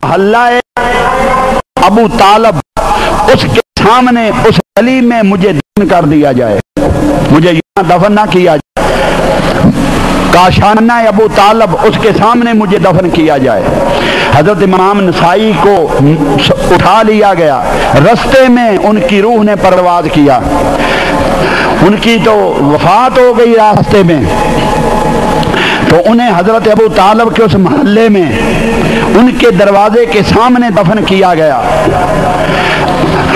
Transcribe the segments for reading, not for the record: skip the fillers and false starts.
محلہ ابو طالب اس کے سامنے اس گلی میں مجھے دفن کر دیا جائے، مجھے یہاں دفن نہ کیا جائے، کاشانہ ابو طالب اس کے سامنے مجھے دفن کیا جائے۔ حضرت امام نسائی کو اٹھا لیا گیا، رستے میں ان کی روح نے پرواز کیا، ان کی تو وفات ہو گئی راستے میں، تو انہیں حضرت ابو طالب کے اس محلے میں ان کے دروازے کے سامنے دفن کیا گیا۔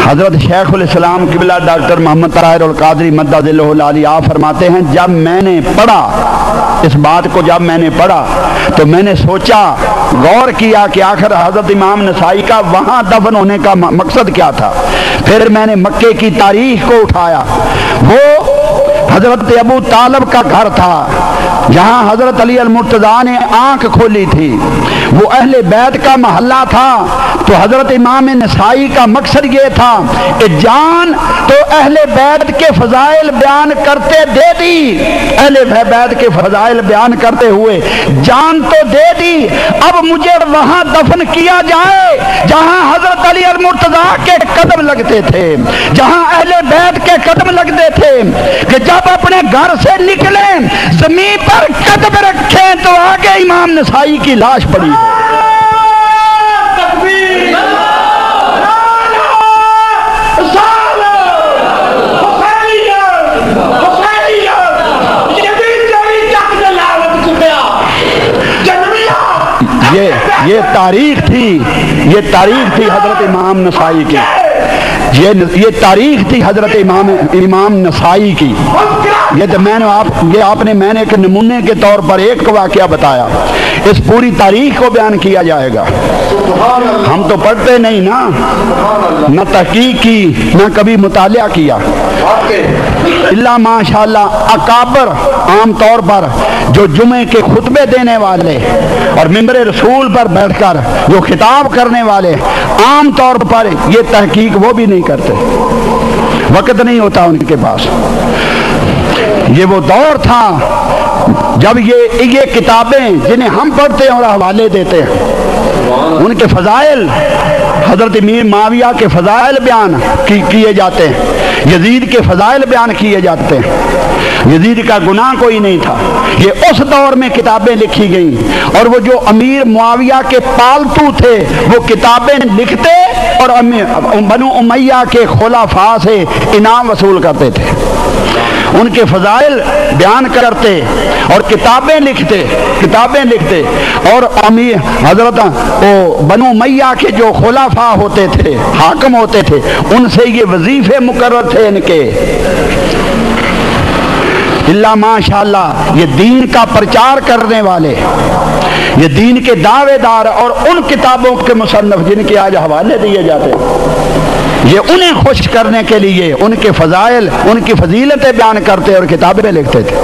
حضرت شیخ الاسلام قبلہ ڈاکٹر محمد طاہر القادری مدد ذلہ العالی آپ فرماتے ہیں جب میں نے پڑھا اس بات کو، جب میں نے پڑھا تو میں نے سوچا، غور کیا کہ آخر حضرت امام نسائی کا وہاں دفن ہونے کا مقصد کیا تھا۔ پھر میں نے مکے کی تاریخ کو اٹھایا، وہ حضرت ابو طالب کا گھر تھا جہاں حضرت علی المرتضیٰ نے آنکھ کھولی تھی، وہ اہل بیت کا محلہ تھا۔ تو حضرت امام نسائی کا مقصد یہ تھا کہ جان تو اہل بیت کے فضائل بیان کرتے دے دی، اہل بیت کے فضائل بیان کرتے ہوئے جان تو دے دی، اب مجھے وہاں دفن کیا جائے جہاں حضرت علی المرتضیٰ کے قدم لگتے تھے، جہاں اہل بیت کے قدم لگتے تھے، کہ جب اپنے گھر سے نکلیں زمین پر قدم رکھیں تو آگے امام نسائی کی لاش پڑی ہے۔ یہ تاریخ تھی حضرت امام نسائی کی، یہ تاریخ تھی حضرت امام نسائی کی۔ میں نے ایک نمونے کے طور پر ایک واقعہ بتایا، اس پوری تاریخ کو بیان کیا جائے گا۔ ہم تو پڑھتے نہیں نا، نہ تحقیق کی، نہ کبھی مطالعہ کیا، اللہ ماشاءاللہ اکابر عام طور پر جو جمعے کے خطبے دینے والے اور ممبر رسول پر بیٹھ کر جو خطاب کرنے والے عام طور پر یہ تحقیق وہ بھی نہیں کرتے، وقت نہیں ہوتا ان کے پاس۔ یہ وہ دور تھا جب یہ کتابیں جنہیں ہم پڑھتے ہیں اور حوالے دیتے ہیں ان کے فضائل، حضرت امیر معاویہ کے فضائل بیان کیے جاتے ہیں، یزید کے فضائل بیان کیے جاتے ہیں۔ یزید کا گناہ کوئی نہیں تھا، یہ اس دور میں کتابیں لکھی گئیں، اور وہ جو امیر معاویہ کے پالتو تھے وہ کتابیں لکھتے اور بنو امیہ کے خلفاء سے انعام وصول کرتے تھے، ان کے فضائل بیان کرتے اور کتابیں لکھتے اور امیر حضرت بنو امیہ کے جو خلفاء ہوتے تھے، حاکم ہوتے تھے، ان سے یہ وظیفے مقرر تھے ان کے۔ اللہ ماشاءاللہ یہ دین کا پرچار کرنے والے، یہ دین کے دعوے دار اور ان کتابوں کے مصنف جن کے آج حوالے دیے جاتے ہیں، یہ انہیں خوش کرنے کے لیے ان کے فضائل، ان کی فضیلتیں بیان کرتے اور کتابیں لکھتے تھے۔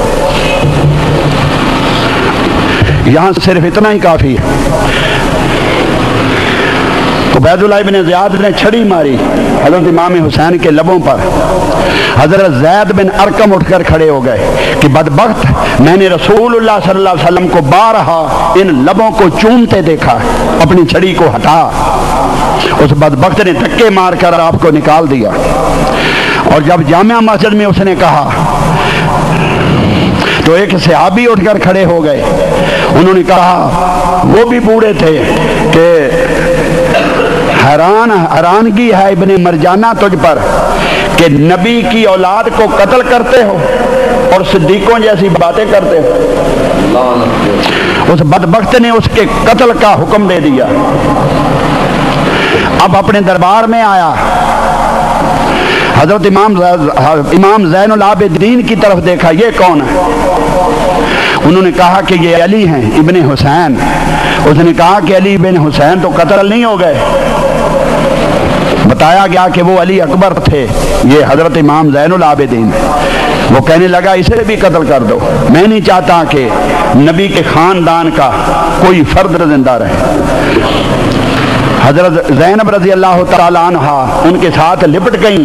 یہاں صرف اتنا ہی کافی ہے۔ عبید اللہ ابن زیاد نے چھڑی ماری حضرت امام حسین کے لبوں پر، حضرت زید بن ارقم اٹھ کر کھڑے ہو گئے کہ بدبخت، میں نے رسول اللہ صلی اللہ علیہ وسلم کو بارہا ان لبوں کو چومتے دیکھا، اپنی چھڑی کو ہٹا۔ اس بدبخت نے دھکے مار کر آپ کو نکال دیا، اور جب جامع مسجد میں اس نے کہا تو ایک صحابی اٹھ کر کھڑے ہو گئے، انہوں نے کہا، وہ بھی بوڑھے تھے، کہ حیرانگی ہے ابن مرجانہ تجھ پر کہ نبی کی اولاد کو قتل کرتے ہو اور صدیقوں جیسی باتیں کرتے ہو۔ اس بدبخت نے اس کے قتل کا حکم دے دیا۔ اب اپنے دربار میں آیا، حضرت امام زین العابدین کی طرف دیکھا، یہ کون ہے؟ انہوں نے کہا کہ یہ علی ہیں ابن حسین۔ اس نے کہا کہ علی ابن حسین تو قتل نہیں ہو گئے، بتایا گیا کہ وہ علی اکبر تھے، یہ حضرت امام زین العابدین۔ وہ کہنے لگا اسے بھی قتل کر دو، میں نہیں چاہتا کہ نبی کے خاندان کا کوئی فرد زندہ رہے۔ حضرت زینب رضی اللہ تعالی عنہا ان کے ساتھ لپٹ گئیں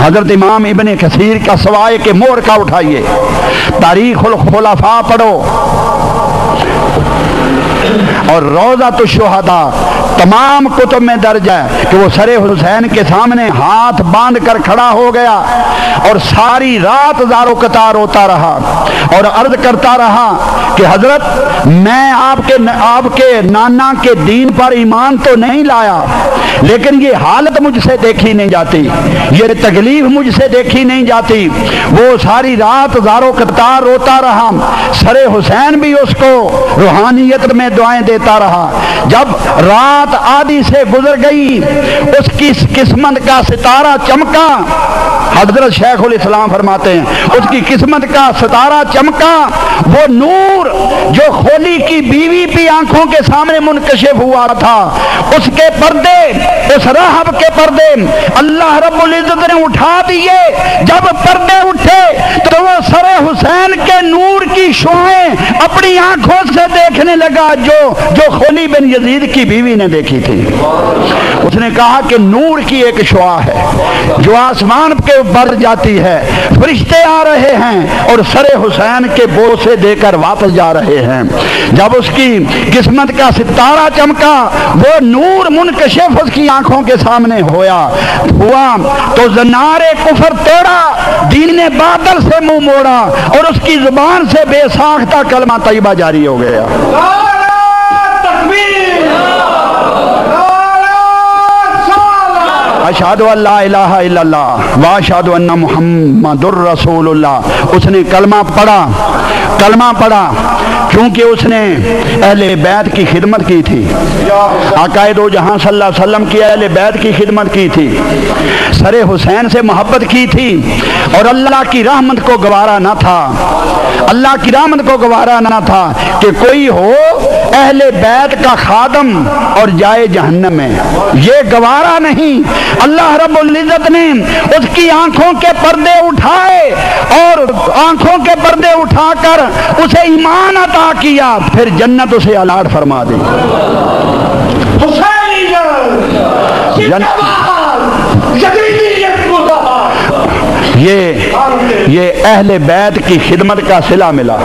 حضرت امام ابن کثیر کا سوائے کے مور کا اٹھائیے، تاریخ الخلفاء پڑھو اور روضۃ الشہداء، تمام کتب میں درج ہے کہ وہ سر حسین کے سامنے ہاتھ باندھ کر کھڑا ہو گیا اور ساری رات زار و قطار روتا رہا اور عرض کرتا رہا کہ حضرت میں آپ کے نانا کے دین پر ایمان تو نہیں لایا، لیکن یہ حالت مجھ سے دیکھی نہیں جاتی، یہ تکلیف مجھ سے دیکھی نہیں جاتی۔ وہ ساری رات زار و قطار روتا رہا، سر حسین بھی اس کو روحانیت میں دعائیں دیتا رہا۔ جب رات آدھی سے گزر گئی، اس کی قسمت کا ستارہ چمکا، حضرت شیخ الاسلام فرماتے ہیں اس کی قسمت کا ستارہ چمکا، وہ نور جو خولی کی بیوی کی آنکھوں کے سامنے منکشف ہوا تھا، اس کے پردے، اس رہب کے پردے اللہ رب العزت نے اٹھا دیے۔ جب پردے اٹھے تو وہ سر حسین کے نور کی شعاعیں اپنی آنکھوں سے دیکھنے لگا جو خولی بن یزید کی بیوی نے دیکھی تھی۔ اس نے کہا کہ نور کی ایک شعاع ہے جو آسمان کے بڑھ جاتی ہے، فرشتے آ رہے ہیں اور سر حسین کے بوسے دے کر واپس جا رہے ہیں۔ جب اس کی قسمت کا ستارہ چمکا، وہ نور منکشف اس کی آنکھوں کے سامنے ہوا تو زنار کفر توڑا، دین باطل سے منہ موڑا اور اس کی زبان سے بے ساختہ کلمہ طیبہ جاری ہو گیا۔ اشہد ان لا الہ الا اللہ واشہد ان محمد الرسول اللہ۔ اس نے کلمہ پڑھا کیونکہ اس نے اہل بیت کی خدمت کی تھی، آقا دو جہاں صلی اللہ علیہ وسلم کی اہل بیت کی خدمت کی تھی، سر حسین سے محبت کی تھی اور اللہ کی رحمت کو گوارا نہ تھا، اللہ کی رحمت کو گوارا نہ تھا کہ کوئی ہو اہل بیت کا خادم اور جائے جہنم میں، یہ گوارا نہیں۔ اللہ رب العزت نے اس کی آنکھوں کے پردے اٹھائے اور آنکھوں کے پردے اٹھا کر اسے ایمان عطا کیا، پھر جنت اسے الاٹ فرما دی۔ یہ اہل بیت کی خدمت کا صلہ ملا،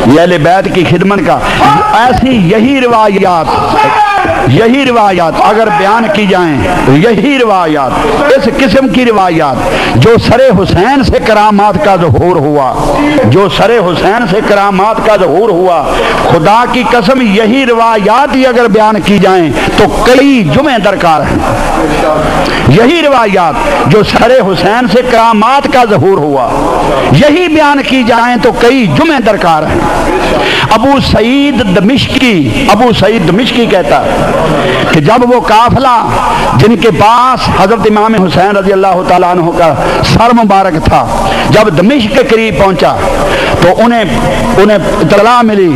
یہ اہل بیت کی خدمت کا ایسی یہی روایات اگر بیان کی جائیں، یہی روایات، اس قسم کی روایات جو سر حسین سے کرامات کا ظہور ہوا، خدا کی قسم یہی روایات ہی اگر بیان کی جائیں تو کئی جمعے درکار ہیں۔ یہی روایات جو سر حسین سے کرامات کا ظہور ہوا، یہی بیان کی جائیں تو کئی جمعے درکار ہیں۔ ابو سعید دمشقی کہتا ہے کہ جب وہ قافلہ جن کے پاس حضرت امام حسین رضی اللہ تعالیٰ عنہ کا سر مبارک تھا، جب دمشق کے قریب پہنچا تو انہیں اطلاع ملی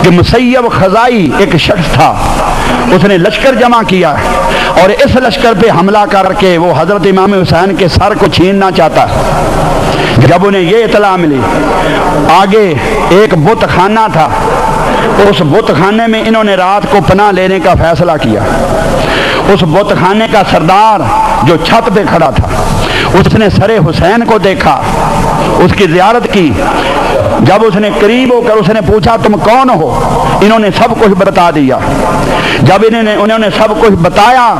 کہ مسیب خزائی ایک شخص تھا، اس نے لشکر جمع کیا اور اس لشکر پہ حملہ کر کے وہ حضرت امام حسین کے سر کو چھیننا چاہتا ہے۔ جب انہیں یہ اطلاع ملی، آگے ایک بت خانہ تھا، اس بت خانے میں انہوں نے رات کو پناہ لینے کا فیصلہ کیا۔ اس بت خانے کا سردار جو چھت پہ کھڑا تھا، اس نے سر حسین کو دیکھا، اس کی زیارت کی۔ جب اس نے قریب ہو کر اس نے پوچھا تم کون ہو، انہوں نے سب کچھ بتا دیا۔ جب انہوں نے سب کچھ بتایا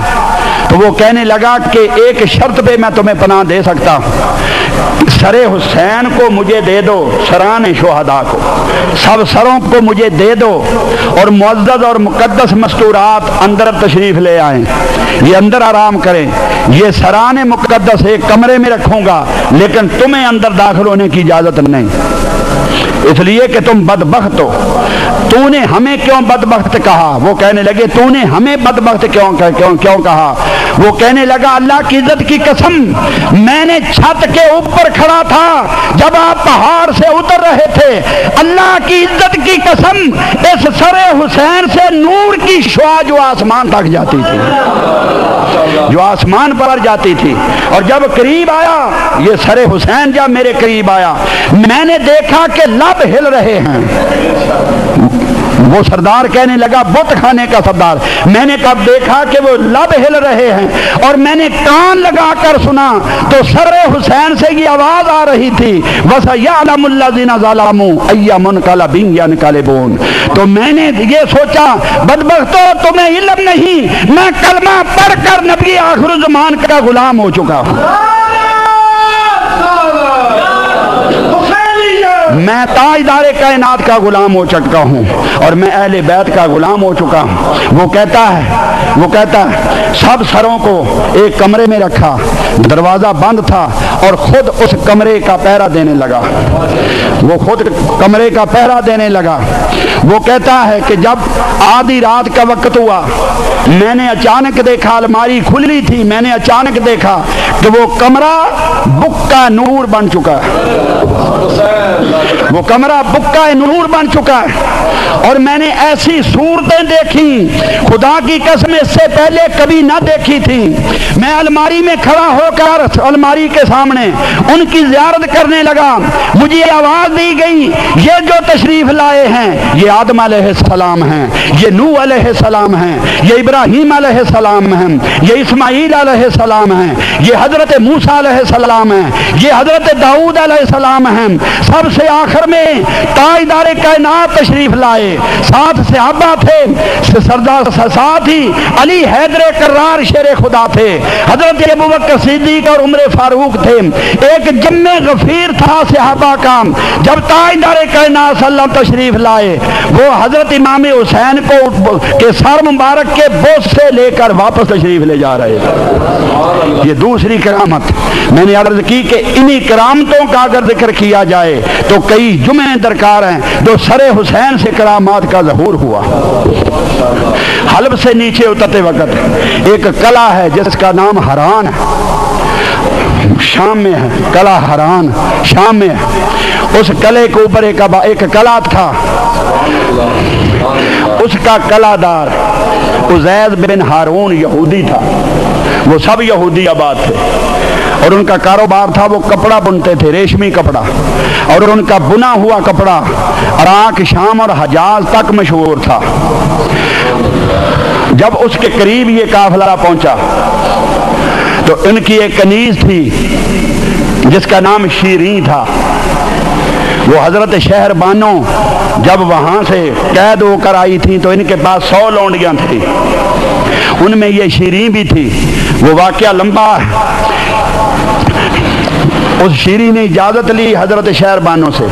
تو وہ کہنے لگا کہ ایک شرط پہ میں تمہیں پناہ دے سکتا ہوں، سر حسین کو مجھے دے دو، سران شہداء کو، سب سروں کو مجھے دے دو اور معزز اور مقدس مستورات اندر تشریف لے آئیں، یہ اندر آرام کریں، یہ سران مقدس ایک کمرے میں رکھوں گا لیکن تمہیں اندر داخل ہونے کی اجازت نہیں، اس لیے کہ تم بدبخت ہو۔ تو نے ہمیں کیوں بدبخت کہا؟ وہ کہنے لگے تو نے ہمیں بدبخت کیوں کہا؟ وہ کہنے لگا اللہ کی عزت کی قسم، میں نے چھت کے اوپر کھڑا تھا جب آپ پہاڑ سے اتر رہے تھے، اللہ کی عزت کی قسم اس سر حسین سے نور کی شعاع جو آسمان تک جاتی تھی، جو آسمان پر جاتی تھی، اور جب قریب آیا یہ سر حسین، جب میرے قریب آیا میں نے دیکھا کہ لب ہل رہے ہیں، وہ سردار کہنے لگا بت کھانے کا سردار، میں نے کب دیکھا کہ وہ لب ہل رہے ہیں اور میں نے کان لگا کر سنا تو سر حسین سے یہ آواز آ رہی تھی وَسَيَعْلَمُ الَّذِينَ ظَلَمُوا أَيَّ مُنْقَلَبٍ يَنْقَلِبُونَ۔ تو میں نے یہ سوچا بدبختو تمہیں علم نہیں، میں کلمہ پڑھ کر نبی آخر الزمان کا غلام ہو چکا ہوں، میں تاجدار کائنات کا غلام ہو چکا ہوں اور میں اہل بیت کا غلام ہو چکا ہوں۔ وہ کہتا ہے سب سروں کو ایک کمرے میں رکھا، دروازہ بند تھا اور خود اس کمرے کا پہرا دینے لگا، وہ خود کمرے کا پہرا دینے لگا۔ وہ کہتا ہے کہ جب آدھی رات کا وقت ہوا میں نے اچانک دیکھا، الماری کھلی تھی، میں نے اچانک دیکھا کہ وہ کمرہ بکا نور بن چکا ہے، وہ کمرہ بکا نور بن چکا ہے۔ اور میں نے ایسی صورتیں دیکھی خدا کی قسم اس سے پہلے کبھی نہ دیکھی تھی۔ میں الماری میں کھڑا ہو کر الماری کے سامنے ان کی زیارت کرنے لگا، مجھے آواز دی گئی یہ جو تشریف لائے ہیں یہ آدم علیہ السلام ہیں، یہ نوح علیہ السلام ہیں، یہ ابراہیم علیہ السلام ہیں، یہ اسماعیل علیہ السلام ہیں، یہ حضرت موسیٰ علیہ السلام ہیں، یہ حضرت داؤد علیہ السلام ہیں۔ سب سے آخر میں تاجدار کائنات تشریف لائے، ساتھ صحابہ تھے، ساتھ ہی علی حیدر کرار شیر خدا تھے، حضرت ابوبکر صدیق اور عمر فاروق تھے، ایک جم غفیر تھا صحابہ کا۔ جب تاجدار کائنات صلی اللہ علیہ وسلم تشریف لائے وہ حضرت امام حسین کو کے سر مبارک کے بوس سے لے کر واپس تشریف لے جا رہے تھے۔ یہ دوسری کرامت میں نے عرض کی کہ انہی کرامتوں کا اگر ذکر کیا جائے تو کئی جمعے درکار ہیں۔ جو سر حسین سے کرامات کا ظہور ہوا، حلب سے نیچے اترتے وقت ایک قلعہ ہے جس کا نام حران ہے، شام میں ہے، قلعہ حران شام میں ہے۔ اس قلعے کے اوپر ایک قلعہ تھا، اس کا قلعہ دار عزیز بن ہارون یہودی تھا، وہ سب یہودی آباد تھے اور ان کا کاروبار تھا، وہ کپڑا بنتے تھے، ریشمی کپڑا، اور ان کا بنا ہوا کپڑا عراق، شام اور حجاز تک مشہور تھا۔ جب اس کے قریب یہ قافلہ پہنچا تو ان کی ایک کنیز تھی جس کا نام شیریں تھا۔ وہ حضرت شہر بانو جب وہاں سے قید ہو کر آئی تھی تو ان کے پاس 100 لونڈیاں تھیں، ان میں یہ شیریں بھی تھی۔ وہ واقعہ لمبا ہے۔ اس شیریں نے اجازت لی حضرت شہر بانو سے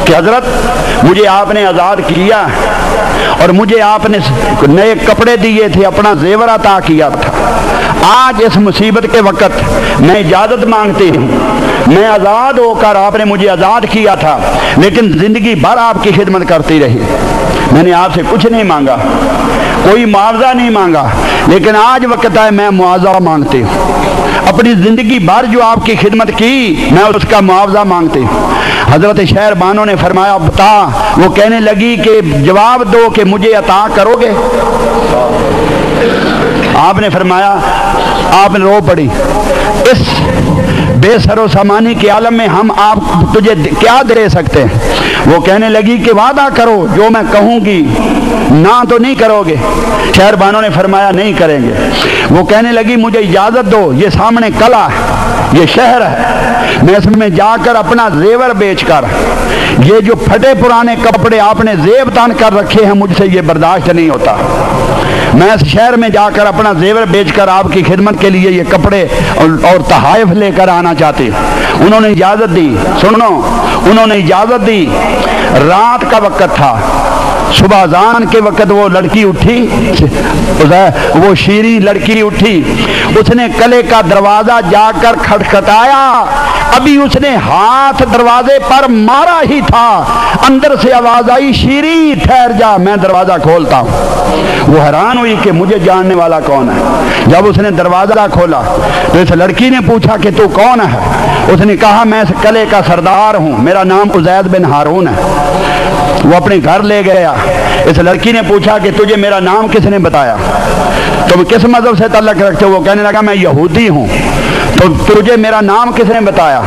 کہ حضرت مجھے آپ نے آزاد کیا اور مجھے آپ نے نئے کپڑے دیے تھے، اپنا زیور عطا کیا تھا، آج اس مصیبت کے وقت میں اجازت مانگتی ہوں، میں آزاد ہو کر آپ نے مجھے آزاد کیا تھا لیکن زندگی بھر آپ کی خدمت کرتی رہی، میں نے آپ سے کچھ نہیں مانگا، کوئی معاوضہ نہیں مانگا، لیکن آج وقت ہے میں معاوضہ مانگتی ہوں، اپنی زندگی بھر جو آپ کی خدمت کی میں اس کا معاوضہ مانگتی ہوں۔ حضرت شہر بانو نے فرمایا بتا، وہ کہنے لگی کہ جواب دو کہ مجھے عطا کرو گے؟ آپ نے فرمایا، آپ نے رو پڑی، اس بے سر و سامانی کے عالم میں ہم آپ تجھے کیا دے سکتے ہیں؟ وہ کہنے لگی کہ وعدہ کرو جو میں کہوں گی، نہ تو نہیں کرو گے؟ شہر بانو نے فرمایا نہیں کریں گے۔ وہ کہنے لگی مجھے اجازت دو، یہ سامنے قلعہ ہے، یہ شہر ہے، میں اس میں جا کر اپنا زیور بیچ کر، یہ جو پھٹے پرانے کپڑے آپ نے زیب تان کر رکھے ہیں مجھ سے یہ برداشت نہیں ہوتا، میں اس شہر میں جا کر اپنا زیور بیچ کر آپ کی خدمت کے لیے یہ کپڑے اور تحائف لے کر آنا چاہتے۔ انہوں نے اجازت دی، سنو، انہوں نے اجازت دی۔ رات کا وقت تھا، صبح اذان کے وقت وہ لڑکی اٹھی، وہ شیریں لڑکی اٹھی، اس نے قلعے کا دروازہ جا کر کھٹکھٹایا، ابھی اس نے ہاتھ دروازے پر مارا ہی تھا، اندر سے آواز آئی شیریں ٹھہر جا، میں دروازہ کھولتا ہوں۔ وہ حیران ہوئی کہ مجھے جاننے والا کون ہے۔ جب اس نے دروازہ کھولا تو اس لڑکی نے پوچھا کہ تو کون ہے؟ اس نے کہا میں اس قلعے کا سردار ہوں، میرا نام عزیز بن ہارون ہے۔ وہ اپنے گھر لے گیا۔ اس لڑکی نے پوچھا کہ تجھے میرا نام کس نے بتایا، تم کس مذہب سے تعلق رکھتے ہو؟ وہ کہنے لگا میں یہودی ہوں۔ تو تجھے میرا نام کس نے بتایا؟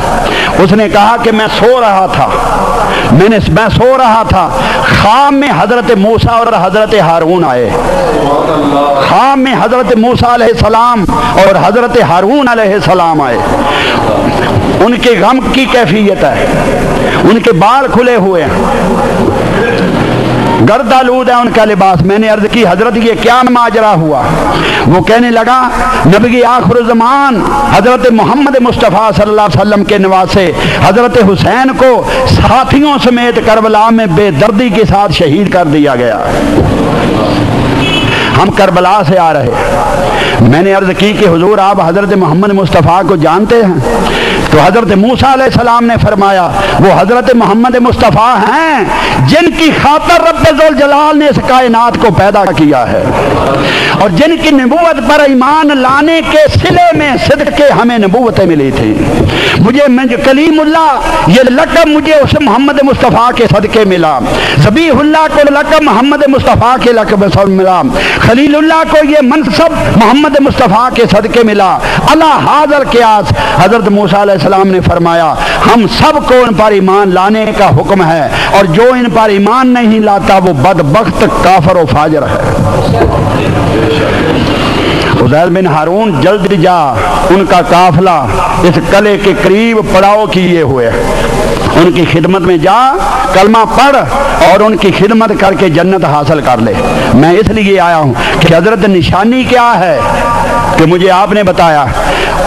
اس نے کہا کہ میں سو رہا تھا، میں سو رہا تھا، خواب میں حضرت موسیٰ اور حضرت ہارون آئے۔ خواب میں حضرت موسیٰ علیہ السلام اور حضرت ہارون علیہ السلام آئے۔ ان کے غم کی کیفیت ہے، ان کے بال کھلے ہوئے ہیں، گرد آلود ہے ان کا لباس۔ میں نے عرض کی حضرت یہ کیا ماجرا ہوا؟ وہ کہنے لگا نبی آخر الزمان حضرت محمد مصطفیٰ صلی اللہ علیہ وسلم کے نواسے حضرت حسین کو ساتھیوں سمیت کربلا میں بے دردی کے ساتھ شہید کر دیا گیا۔ ہم کربلا سے آ رہے، میں نے عرض کی کہ حضور آپ حضرت محمد مصطفیٰ کو جانتے ہیں؟ تو حضرت موسیٰ علیہ السلام نے فرمایا وہ حضرت محمد مصطفیٰ ہیں جن کی خاطر رب ذوالجلال نے اس کائنات کو پیدا کیا ہے، اور جن کی نبوت پر ایمان لانے کے صلے میں صدقے ہمیں نبوتیں ملی تھی۔ مجھے کلیم اللہ یہ لقب مجھے اس محمد مصطفیٰ کے صدقے ملا، ذبیح اللہ کو لقب محمد مصطفیٰ کے لقب ملا، خلیل اللہ کو یہ منصب محمد مصطفیٰ کے صدقے ملا۔ اللہ حاضر قیاس حضرت موسیٰ علیہ السلام نے فرمایا ہم سب کو ان پر ایمان لانے کا حکم ہے، اور جو ان پر ایمان نہیں لاتا وہ بدبخت کافر و فاجر ہے۔ عزیر بن ہارون جلد جا، ان کا قافلہ اس قلعے کے قریب پڑاؤ کیے ہوئے، ان کی خدمت میں جا، کلمہ پڑھ اور ان کی خدمت کر کے جنت حاصل کر لے۔ میں اس لیے آیا ہوں کہ حضرت نشانی کیا ہے کہ مجھے آپ نے بتایا۔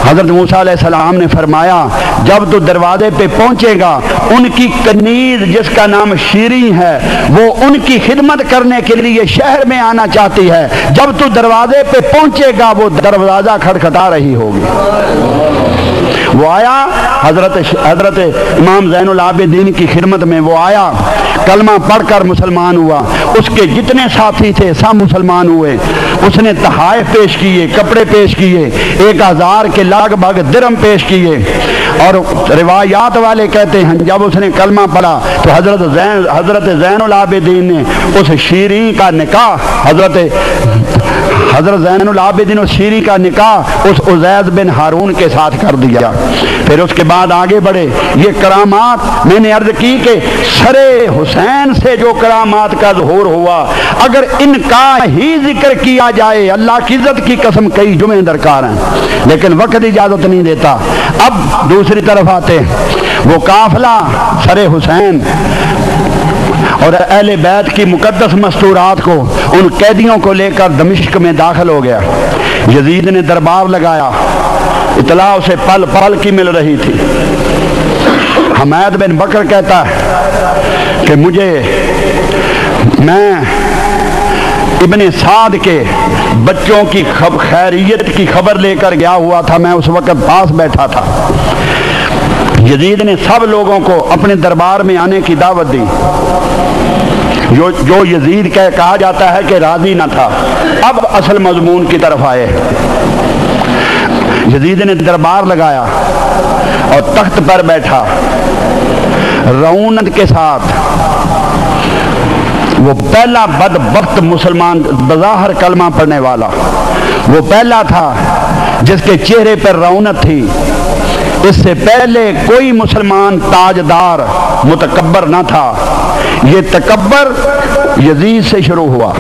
حضرت موسیٰ علیہ السلام نے فرمایا جب تو دروازے پہ پہنچے گا، ان کی کنیز جس کا نام شیریں ہے وہ ان کی خدمت کرنے کے لیے شہر میں آنا چاہتی ہے، جب تو دروازے پہ پہنچے گا وہ دروازہ کھٹکھٹا رہی ہوگی۔ وہ آیا حضرت امام زین العابدین کی خدمت میں، وہ آیا کلمہ پڑھ کر مسلمان ہوا، اس کے جتنے ساتھی تھے سب مسلمان ہوئے۔ اس نے تحائف پیش کیے، کپڑے پیش کیے، 1000 کے لگ بھگ درہم پیش کیے، اور روایات والے کہتے ہیں جب اس نے کلمہ پڑھا تو حضرت زین العابدین نے اس شیریں کا نکاح حضرت زین العابدین اس شیریں کا نکاح اس عزیر بن ہارون کے ساتھ کر دیا۔ پھر اس کے بعد آگے بڑھے، یہ کرامات میں نے عرض کی کہ سرے حسین سے جو کرامات کا ظہور ہوا، اگر ان کا ہی ذکر کیا جائے اللہ کی عزت کی قسم کئی جمعے درکار ہیں، لیکن وقت اجازت نہیں دیتا۔ اب دوسری طرف آتے ہیں، وہ قافلہ سرے حسین اور اہل بیت کی مقدس مستورات کو، ان قیدیوں کو لے کر دمشق میں داخل ہو گیا۔ یزید نے دربار لگایا، اطلاع اسے پل پل کی مل رہی تھی۔ حمید بن بکر کہتا ہے کہ میں ابن سعد کے بچوں کی خیریت کی خبر لے کر گیا ہوا تھا، میں اس وقت پاس بیٹھا تھا۔ یزید نے سب لوگوں کو اپنے دربار میں آنے کی دعوت دی، جو یزید کہا جاتا ہے کہ راضی نہ تھا۔ اب اصل مضمون کی طرف آئے، یزید نے دربار لگایا اور تخت پر بیٹھا، رعونت کے ساتھ۔ وہ پہلا بدبخت مسلمان بظاہر کلمہ پڑھنے والا، وہ پہلا تھا جس کے چہرے پر رعونت تھی۔ اس سے پہلے کوئی مسلمان تاجدار متکبر نہ تھا، یہ تکبر یزید سے شروع ہوا،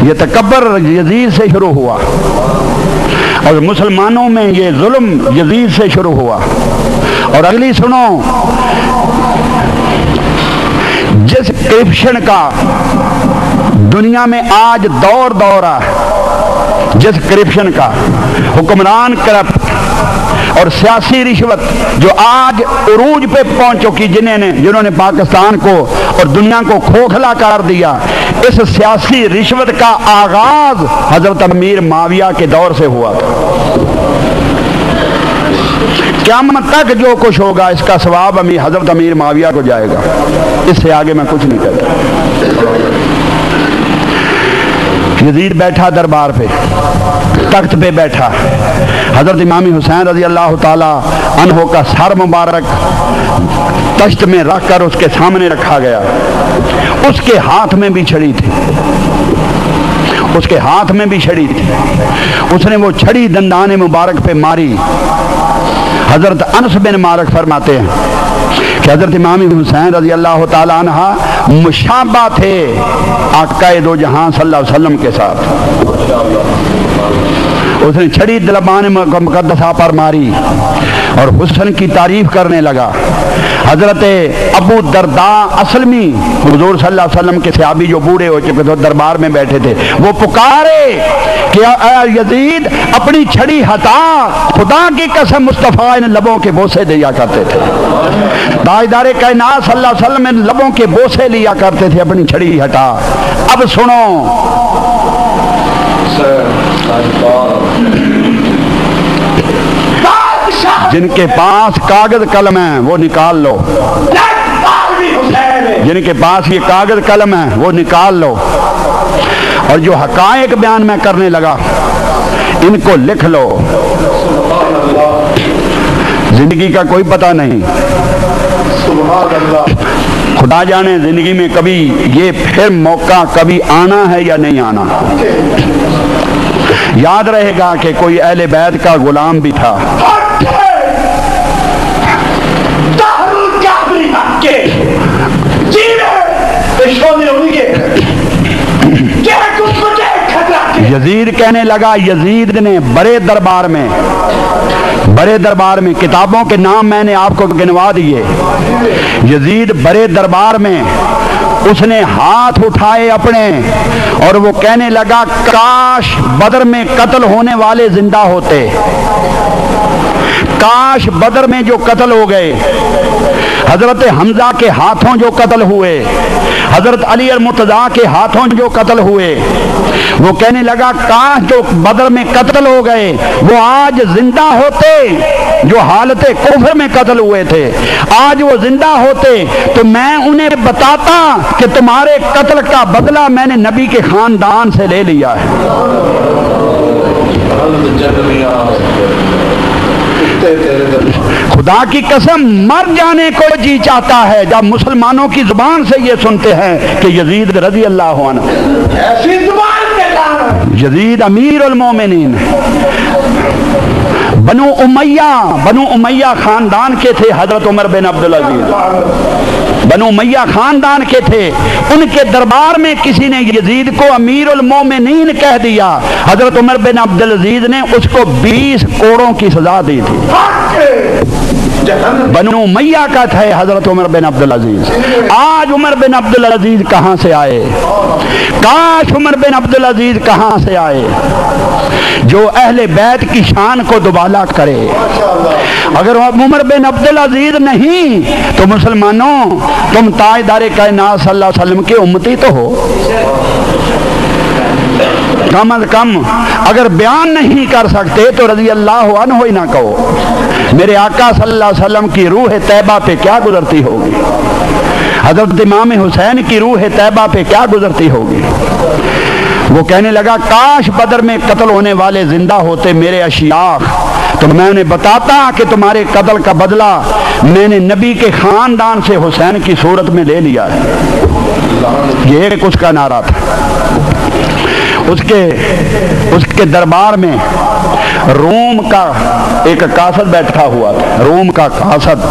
یہ تکبر یزید سے شروع ہوا، اور مسلمانوں میں یہ ظلم یزید سے شروع ہوا۔ اور اگلی سنو، جس کرپشن کا دنیا میں آج دور ہے، جس کرپشن کا حکمران کرپٹ اور سیاسی رشوت جو آج عروج پہ پہنچ چکی، جنہوں نے پاکستان کو اور دنیا کو کھوکھلا کر دیا، اس سیاسی رشوت کا آغاز حضرت امیر معاویہ کے دور سے ہوا تھا۔ قیامت تک جو کچھ ہوگا اس کا ثواب حضرت امیر معاویہ کو جائے گا، اس سے آگے میں کچھ نہیں کہتا۔ یزید بیٹھا دربار پہ، تخت پہ بیٹھا، حضرت امام حسین رضی اللہ تعالی عنہ کا سر مبارک تشت میں رکھ کر اس کے سامنے رکھا گیا۔ اس کے ہاتھ میں بھی چھڑی تھی، اس کے ہاتھ میں بھی چھڑی تھی، اس نے وہ چھڑی دندان مبارک پہ ماری۔ حضرت انس بن مالک فرماتے ہیں کہ حضرت امام حسین رضی اللہ تعالیٰ عنہ مشابہ تھے آقا دو جہاں صلی اللہ علیہ وسلم کے ساتھ. اس نے چھڑی دلبان مقدسہ پر ماری اور حسن کی تعریف کرنے لگا. حضرت ابو درداء اسلمی حضور صلی اللہ علیہ وسلم کے صحابی جو بوڑھے ہو چکے تھے دربار میں بیٹھے تھے, وہ پکارے کہ اے یزید اپنی چھڑی ہٹا, خدا کی قسم مصطفیٰ ان لبوں کے بوسے دیا کرتے تھے. تاجدار کائنات صلی اللہ علیہ وسلم ان لبوں کے بوسے لیا کرتے تھے, اپنی چھڑی ہٹا. اب سنو, جن کے پاس کاغذ قلم ہے وہ نکال لو, جن کے پاس یہ کاغذ قلم ہے وہ نکال لو, اور جو حقائق بیان میں کرنے لگا ان کو لکھ لو. زندگی کا کوئی پتہ نہیں, خدا جانے زندگی میں کبھی یہ پھر موقع کبھی آنا ہے یا نہیں آنا. یاد رہے گا کہ کوئی اہل بیت کا غلام بھی تھا, یزید کہنے لگا, یزید نے بڑے دربار میں کتابوں کے نام میں نے آپ کو گنوا دیے. یزید بڑے دربار میں اس نے ہاتھ اٹھائے اپنے اور وہ کہنے لگا کاش بدر میں قتل ہونے والے زندہ ہوتے, کاش بدر میں جو قتل ہو گئے, حضرت حمزہ کے ہاتھوں جو قتل ہوئے, حضرت علی المرتضیٰ کے ہاتھوں جو قتل ہوئے, وہ کہنے لگا کاش جو بدر میں قتل ہو گئے وہ آج زندہ ہوتے, جو حالت کفر میں قتل ہوئے تھے آج وہ زندہ ہوتے تو میں انہیں بتاتا کہ تمہارے قتل کا بدلہ میں نے نبی کے خاندان سے لے لیا ہے. خدا کی قسم مر جانے کو جی چاہتا ہے جب مسلمانوں کی زبان سے یہ سنتے ہیں کہ یزید رضی اللہ عنہ, یزید امیر المومنین, بنو امیہ خاندان کے تھے. حضرت عمر بن عبدالعزیز بنو امیہ خاندان کے تھے. ان کے دربار میں کسی نے یزید کو امیر المومنین کہہ دیا. حضرت عمر بن عبدالعزیز نے اس کو 20 کوڑوں کی سزا دی تھی. بنو امیہ کا تھے حضرت عمر بن عبدالعزیز. آج عمر بن عبدالعزیز کہاں سے آئے, کاش عمر بن عبدالعزیز کہاں سے آئے جو اہل بیت کی شان کو دوبالا کرے. اگر عمر بن عبدالعزیز نہیں تو مسلمانوں تم تاجدار کائنات صلی اللہ علیہ وسلم کے امتی تو ہو. کم از کم اگر بیان نہیں کر سکتے تو رضی اللہ عنہ ہی نہ کہو. میرے آقا صلی اللہ علیہ وسلم کی روح طیبہ پہ کیا گزرتی ہوگی, حضرت امام حسین کی روح طیبہ پہ کیا گزرتی ہوگی. وہ کہنے لگا کاش بدر میں قتل ہونے والے زندہ ہوتے میرے اشیاخ, تو میں انہیں بتاتا کہ تمہارے قتل کا بدلہ میں نے نبی کے خاندان سے حسین کی صورت میں لے لیا ہے. یہ ایک اس کا نعرہ تھا. اس کے دربار میں روم کا ایک قاصد بیٹھا ہوا تھا. روم کا قاصد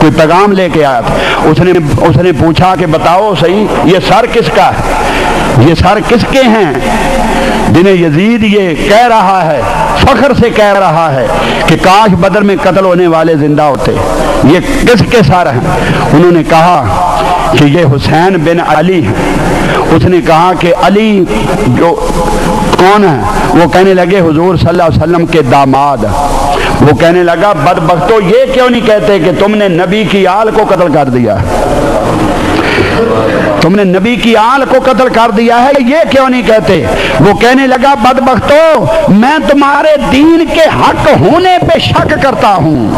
کوئی پیغام لے کے آیا تھا. اس نے پوچھا کہ بتاؤ صحیح یہ سر کس کا ہے, یہ سر کس کے ہیں جنہیں یزید یہ کہہ رہا ہے, فخر سے کہہ رہا ہے کہ کاش بدر میں قتل ہونے والے زندہ ہوتے, یہ کس کے سر ہیں. انہوں نے کہا کہ یہ حسین بن علی ہیں. اس نے کہا کہ علی جو کون ہے, وہ کہنے لگے حضور صلی اللہ علیہ وسلم کے داماد. وہ کہنے لگا بدبختو یہ کیوں نہیں کہتے کہ تم نے نبی کی آل کو قتل کر دیا, تم نے نبی کی آل کو قتل کر دیا ہے, یہ کیوں نہیں کہتے. وہ کہنے لگا بدبختو میں تمہارے دین کے حق ہونے پہ شک کرتا ہوں.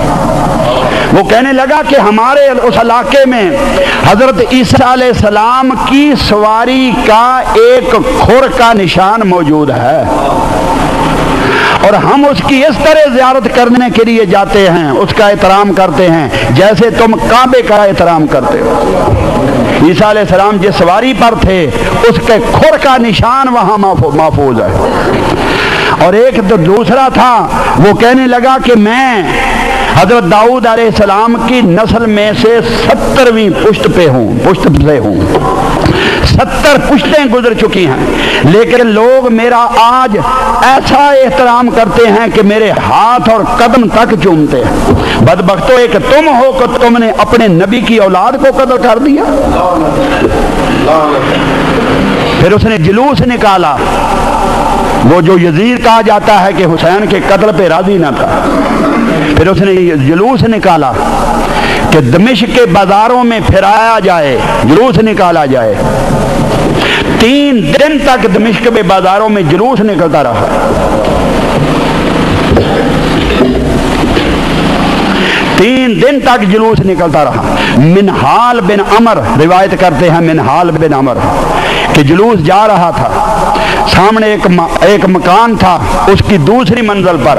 وہ کہنے لگا کہ ہمارے اس علاقے میں حضرت عیسیٰ علیہ السلام کی سواری کا ایک کھر کا نشان موجود ہے اور ہم اس کی اس طرح زیارت کرنے کے لیے جاتے ہیں, اس کا احترام کرتے ہیں جیسے تم کعبے کا احترام کرتے ہو. عیسیٰ علیہ السلام جس سواری پر تھے اس کے کھر کا نشان وہاں محفوظ ہے. اور ایک تو دوسرا تھا, وہ کہنے لگا کہ میں حضرت داؤد علیہ السلام کی نسل میں سے 70ویں پشت سے ہوں 70 پشتیں گزر چکی ہیں، لیکن لوگ میرا آج ایسا احترام کرتے ہیں کہ میرے ہاتھ اور قدم تک چومتے ہیں۔ بدبختو، ایک تم ہو کہ تم نے اپنے نبی کی اولاد کو قتل کر دیا۔ پھر اس نے جلوس نکالا، وہ جو یزید کہا جاتا ہے کہ حسین کے قتل پہ راضی نہ تھا، پھر اس نے جلوس نکالا کہ دمشق کے بازاروں میں پھرایا جائے، جلوس نکالا جائے۔ 3 دن تک دمشق کے بازاروں میں جلوس نکلتا رہا۔ 3 دن تک جلوس نکلتا رہا۔ منہال بن عمر روایت کرتے ہیں، منہال بن عمر کہ جلوس جا رہا تھا، سامنے ایک مکان تھا، اس کی دوسری منزل پر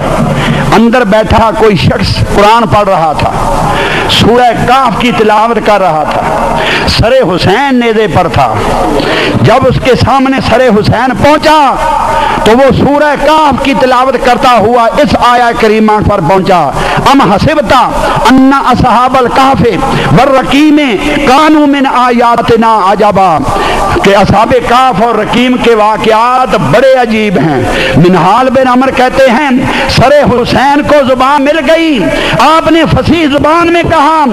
اندر بیٹھا کوئی شخص قرآن پڑھ رہا تھا، سورہ کہف کی تلاوت کر رہا تھا، سر حسین نیزے پر تھا۔ جب اس کے سامنے سر حسین پہنچا تو وہ سورہ کہف کی تلاوت کرتا ہوا اس آیہ کریمہ پر پہنچا، ام حسبتا ان اصحاب الکہف والرقیم کانوا من آیاتنا عجبا، کہ اصحاب کہف اور رقیم کے واقعات بڑے عجیب ہیں۔ منہال بن عمر کہتے ہیں سر حسین کو زبان مل گئی، آپ نے فصیح زبان میں کہا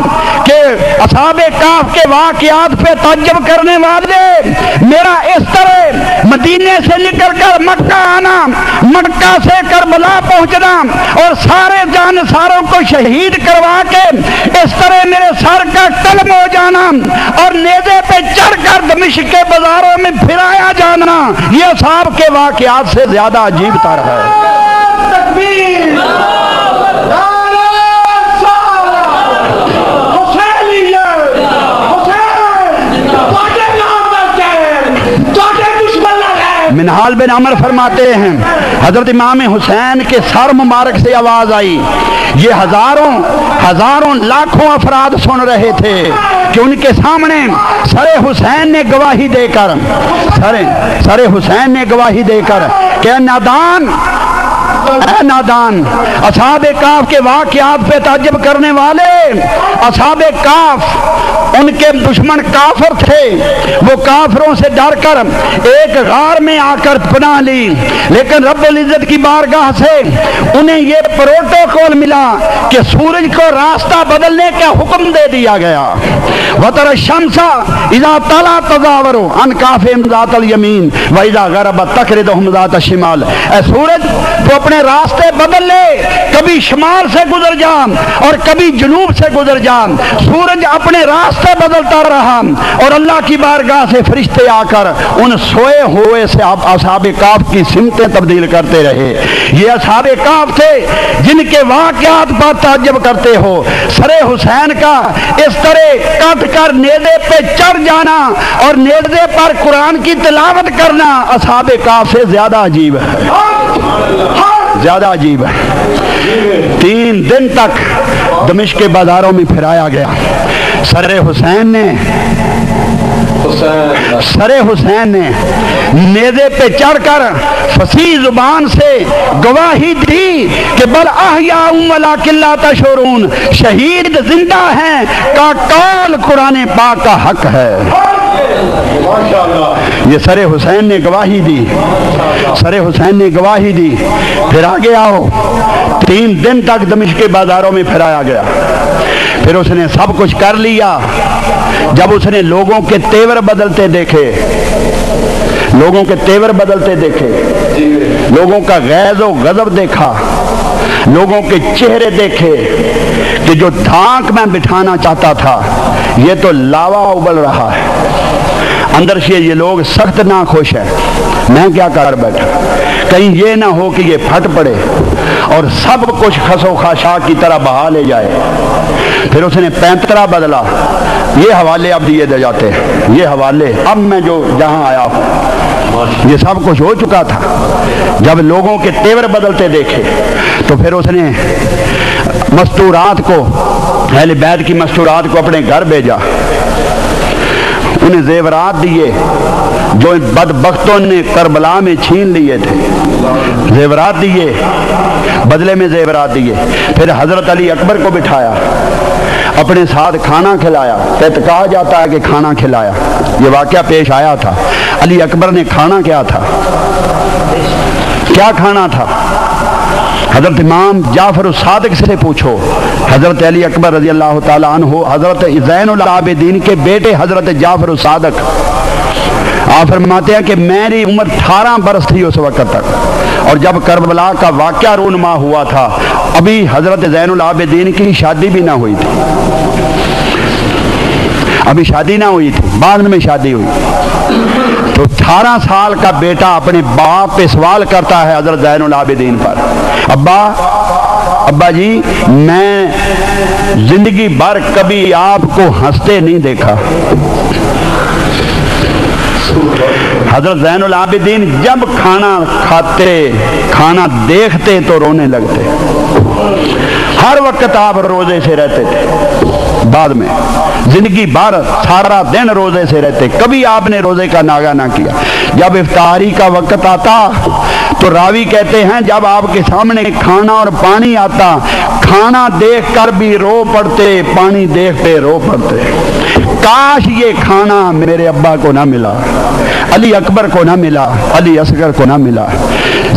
کہ اصحاب کہف کے واقعات پہ تعجب کرنے والے، میرا اس طرح مدینے سے نکل کر مکہ آنا، مکہ سے کربلا پہنچنا اور سارے جانساروں کو شہید کروا کے اس طرح میرے سر کا قلم ہو جانا اور نیزے پہ چڑھ کر دمشق کے بازاروں میں پھرایا جانا، یہ اصحاب کے واقعات سے زیادہ عجیب تر ہے۔ منہال بن عمر فرماتے ہیں حضرت امام حسین کے سر مبارک سے آواز آئی، یہ ہزاروں لاکھوں افراد سن رہے تھے کہ ان کے سامنے سر حسین نے گواہی دے کر کہ اے نادان، اصحاب کہف کے واقعات پہ تعجب کرنے والے، اصحاب کہف ان کے دشمن کافر تھے، وہ کافروں سے ڈر کر ایک غار میں آ کر پناہ لی، لیکن رب العزت کی بارگاہ سے انہیں یہ پروٹوکول ملا کہ سورج کو راستہ بدلنے کا حکم دے دیا گیا۔ وَتَرَى الشَّمْسَ إِذَا طَلَعَتْ تَزَاوَرُ عَنْ كَهْفِهِمْ ذَاتَ الْيَمِينِ وَإِذَا غَرَبَتْ تَقْرِضُهُمْ ذَاتَ الشِّمَالِ، اے سورج تو اپنے راستے بدل لے، کبھی شمال سے گزر جا اور کبھی جنوب سے گزر جا، سورج اپنے راستے بدلتا رہا اور اللہ کی بارگاہ سے فرشتے آ کر ان سوئے ہوئے سے اصحاب کہف کی سمتیں تبدیل کرتے رہے۔ یہ اصحاب کہف تھے جن کے واقعات پر تعجب کرتے ہو۔ سر حسین کا اس طرح کٹ کر نیزے پہ چڑھ جانا اور نیزے پر قرآن کی تلاوت کرنا اصحاب کہف سے زیادہ عجیب ہے، زیادہ عجیب ہے۔ 3 دن تک دمشق کے بازاروں میں پھرایا گیا۔ سر حسین نے نیزے پہ چڑھ کر فصیح زبان سے گواہی دی کہ بل احیاء ولکن لا تشعرون، شہید زندہ ہیں کا قول قرآن پاک کا حق ہے۔ یہ سر حسین نے گواہی دی، سر حسین نے گواہی دی۔ پھر آگے آؤ، 3 دن تک دمشق کے بازاروں میں پھرایا گیا۔ پھر اس نے سب کچھ کر لیا۔ جب اس نے لوگوں کے تیور بدلتے دیکھے، لوگوں کے تیور بدلتے دیکھے، لوگوں کا غیظ و غضب دیکھا، لوگوں کے چہرے دیکھے کہ جو دھاک میں بٹھانا چاہتا تھا یہ تو لاوا ابل رہا ہے، اندر سے یہ لوگ سخت ناخوش ہیں، میں کیا کر بیٹھا، کہیں یہ نہ ہو کہ یہ پھٹ پڑے اور سب کچھ خسو خاشاک کی طرح بہا لے جائے۔ پھر اس نے پینترا بدلا، یہ حوالے اب دیے دے جاتے ہیں، یہ حوالے اب میں جو جہاں آیا ہوں، یہ سب کچھ ہو چکا تھا۔ جب لوگوں کے تیور بدلتے دیکھے تو پھر اس نے مستورات کو، اہل بیت کی مستورات کو اپنے گھر بھیجا، انہیں زیورات دیے جو ان بدبختوں نے کربلا میں چھین لیے تھے، زیورات دیے، بدلے میں زیورات دیے. پھر حضرت علی اکبر کو بٹھایا, اپنے ساتھ کھانا کھلایا. کہا جاتا ہے کہ کھانا کھلایا, یہ واقعہ پیش آیا تھا. علی اکبر نے کھانا کیا تھا, کیا کھانا تھا؟ حضرت امام جعفر الصادق سے پوچھو. حضرت علی اکبر رضی اللہ تعالیٰ عنہ حضرت زین العابدین کے بیٹے حضرت جعفر الصادق, آپ فرماتے ہیں کہ میری عمر 18 برس تھی اس وقت تک, اور جب کربلا کا واقعہ رونما ہوا تھا ابھی حضرت زین العابدین کی شادی بھی نہ ہوئی تھی, ابھی شادی نہ ہوئی تھی, بعد میں شادی ہوئی. تو 18 سال کا بیٹا اپنے باپ پہ سوال کرتا ہے حضرت زین العابدین پر, ابا جی میں زندگی بھر کبھی آپ کو ہنستے نہیں دیکھا. حضرت زین العابدین جب کھانا کھاتے, کھانا دیکھتے تو رونے لگتے. ہر وقت آپ روزے سے رہتے تھے, بعد میں زندگی بھر سارا دن روزے سے رہتے, کبھی آپ نے روزے کا ناغہ نہ کیا. جب افطاری کا وقت آتا تو راوی کہتے ہیں جب آپ کے سامنے کھانا اور پانی آتا, کھانا دیکھ کر بھی رو پڑتے, پانی دیکھتے رو پڑتے. کاش یہ کھانا میرے ابا کو نہ ملا, علی اکبر کو نہ ملا, علی اصغر کو نہ ملا.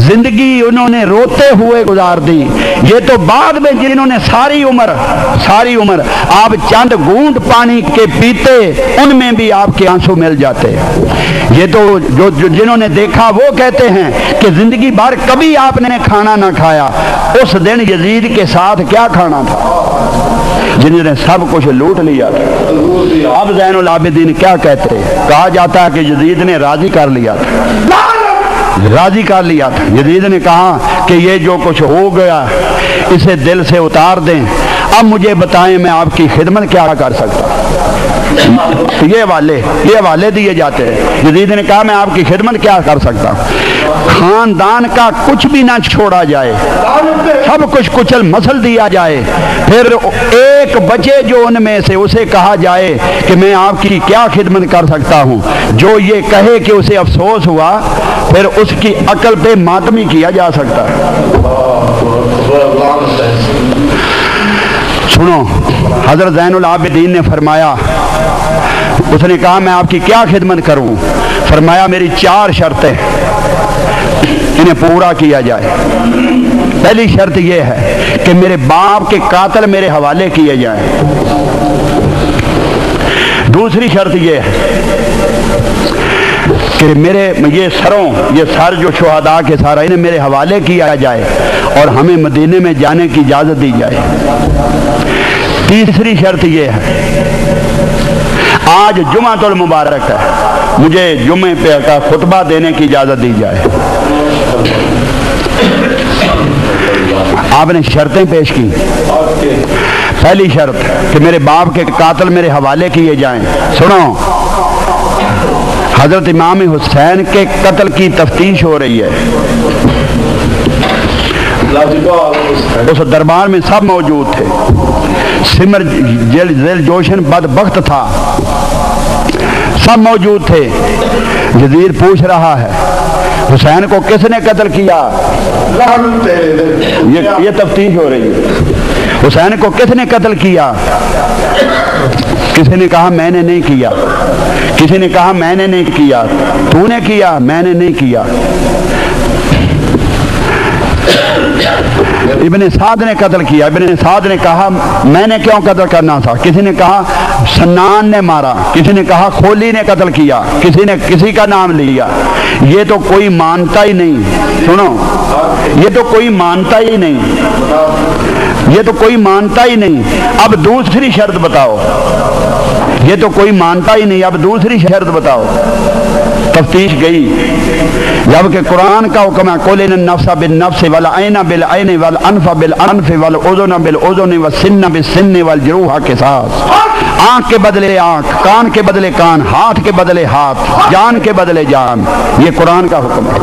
زندگی انہوں نے روتے ہوئے گزار دی. یہ تو بعد میں جنہوں نے ساری عمر آپ چند گھونٹ پانی کے پیتے, ان میں بھی آپ کے آنسو مل جاتے. یہ تو جو جنہوں نے دیکھا وہ کہتے ہیں کہ زندگی بھر کبھی آپ نے کھانا نہ کھایا. اس دن یزید کے ساتھ کیا کھانا تھا, جنہوں نے سب کچھ لوٹ لیا تھا. اب زین العابدین کیا کہتے, کہا جاتا ہے کہ یزید نے راضی کر لیا تھا, راضی کر لیا تھا. یزید نے کہا کہ یہ جو کچھ ہو گیا اسے دل سے اتار دیں, اب مجھے بتائیں میں آپ کی خدمت کیا کر سکتا. یہ حوالے دیے جاتے ہیں. یزید نے کہا میں آپ کی خدمت کیا کر سکتا ہوں, خاندان کا کچھ بھی نہ چھوڑا جائے, سب کچھ کچل مسل دیا جائے, پھر ایک بچے جو ان میں سے اسے کہا جائے کہ میں آپ کی کیا خدمت کر سکتا ہوں, جو یہ کہے کہ اسے افسوس ہوا, پھر اس کی عقل پہ ماتمی کیا جا سکتا ہے. سنو, حضرت زین العابدین نے فرمایا, اس نے کہا میں آپ کی کیا خدمت کروں. فرمایا میری 4 شرطیں, انہیں پورا کیا جائے. پہلی شرط یہ ہے کہ میرے باپ کے قاتل میرے حوالے کیے جائیں. دوسری شرط یہ ہے کہ میرے یہ سر جو شہداء کے سارا انہیں میرے حوالے کیا جائے اور ہمیں مدینے میں جانے کی اجازت دی جائے. تیسری شرط یہ ہے, آج جمعۃ المبارک ہے, مجھے جمعے پہ کا خطبہ دینے کی اجازت دی جائے. آپ نے شرطیں پیش کی. پہلی شرط کہ میرے باپ کے قاتل میرے حوالے کیے جائیں. سنو, حضرت امام حسین کے قتل کی تفتیش ہو رہی ہے. اس دربار میں سب موجود تھے. سمر ذیل جوشن بدبخت تھا, سب موجود تھے. یزید پوچھ رہا ہے حسین کو کس نے قتل کیا, یہ تفتیش ہو رہی ہے. حسین کو کس نے قتل کیا؟ کسی نے کہا میں نے نہیں کیا, کسی نے کہا میں نے نہیں کیا, تو نے کیا, میں نے نہیں کیا. ابن سعد نے قتل کیا. ابن سعد نے کہا میں نے کیوں قتل کرنا تھا. کسی نے کہا سنان نے مارا, کسی نے کہا کھولی نے قتل کیا, کسی نے کسی کا نام لیا. یہ تو کوئی مانتا ہی نہیں. سنو, یہ تو کوئی مانتا ہی نہیں, یہ تو کوئی مانتا ہی نہیں. اب دوسری شرط بتاؤ. یہ تو کوئی مانتا ہی نہیں, اب دوسری شرط بتاؤ. تفتیش گئی, جبکہ قرآن کا حکم ہے قل ان النفس بالنفس والعین بالعین والانف بالانف والاذن بالاذن والسن بالسن والجروح قصاص. آنکھ کے بدلے آنکھ, کان کے بدلے کان, ہاتھ کے بدلے ہاتھ, جان کے بدلے جان. یہ قرآن کا حکم ہے.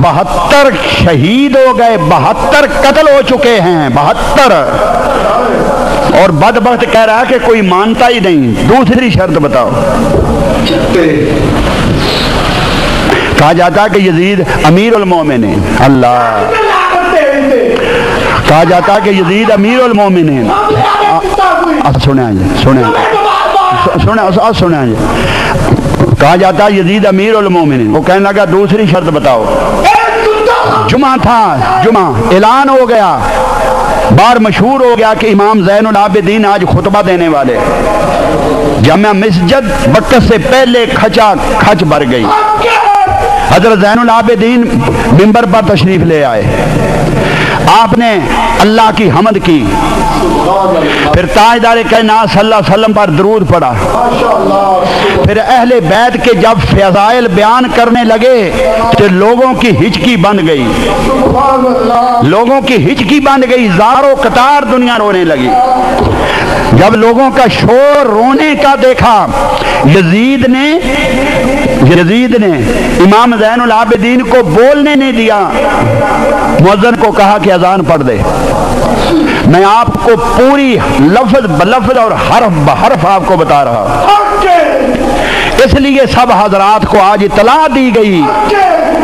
72 شہید ہو گئے, 72 قتل ہو چکے ہیں, 72. اور بدبخت کہہ رہا ہے کہ کوئی مانتا ہی نہیں. دوسری شرط بتاؤ. کہا جاتا ہے کہ یزید امیر المومنین. اللہ کہا جاتا کہ یزید امیر المومنین، سنیں جی، کہا جاتا یزید امیر المومنین۔ وہ کہنے لگا دوسری شرط بتاؤ۔ جمعہ تھا، جمعہ اعلان ہو گیا، بار مشہور ہو گیا کہ امام زین العابدین آج خطبہ دینے والے۔ جامع مسجد وقت سے پہلے کھچا کھچ بھر گئی۔ حضرت زین العابدین منبر پر تشریف لے آئے، آپ نے اللہ کی حمد کی، پھر تاجدار کائنات صلی اللہ علیہ وسلم پر درود پڑھا، پھر اہل بیت کے جب فضائل بیان کرنے لگے تو لوگوں کی ہچکی بند گئی، لوگوں کی ہچکی بند گئی، زاروں قطار دنیا رونے لگی۔ جب لوگوں کا شور رونے کا دیکھا، یزید نے امام زین العابدین کو بولنے نہیں دیا، مؤذن کو کہا کہ اذان پڑھ دے۔ میں آپ کو پوری لفظ بلفظ اور حرف بحرف آپ کو بتا رہا، اس لیے سب حضرات کو آج اطلاع دی گئی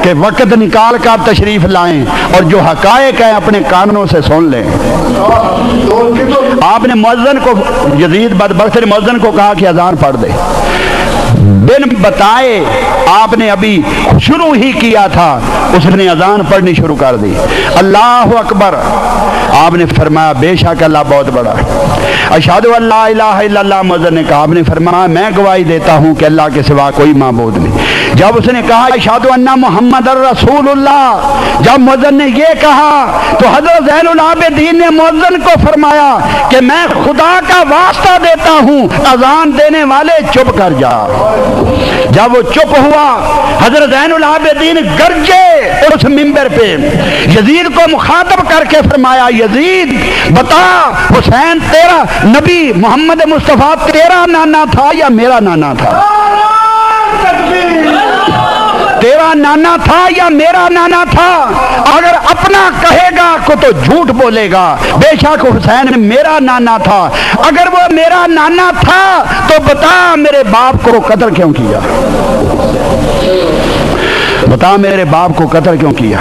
کہ وقت نکال کر تشریف لائیں اور جو حقائق ہیں اپنے کانوں سے سن لیں۔ آپ نے مؤذن کو، یزید بدبخت نے مؤذن کو کہا کہ اذان پڑھ دے، بن بتائے آپ نے ابھی شروع ہی کیا تھا، اس نے اذان پڑھنی شروع کر دی۔ اللہ اکبر، آپ نے فرمایا بے شک اللہ بہت بڑا۔ اشہد ان لا الہ الا اللہ، مؤذن نے کہا، آپ نے فرمایا میں گواہی دیتا ہوں کہ اللہ کے سوا کوئی معبود نہیں۔ جب اس نے کہا اشہد ان محمد الرسول اللہ، جب مؤذن نے یہ کہا تو حضرت زین العابدین نے مؤذن کو فرمایا کہ میں خدا کا واسطہ دیتا ہوں، اذان دینے والے چپ کر جا۔ جب وہ چپ ہوا، حضرت زین العابدین گرجے اس منبر پہ، یزید کو مخاطب کر کے فرمایا یزید بتا، حسین تیرا نبی محمد مصطفیٰ تیرا نانا تھا یا میرا نانا تھا؟ تیرا نانا تھا یا میرا نانا تھا؟ اگر اپنا کہے گا کو تو جھوٹ بولے گا، بے شک حسین میرا نانا تھا۔ اگر وہ میرا نانا تھا تو بتا میرے باپ کو قتل کیوں کیا؟ بتا میرے باپ کو قتل کیوں کیا؟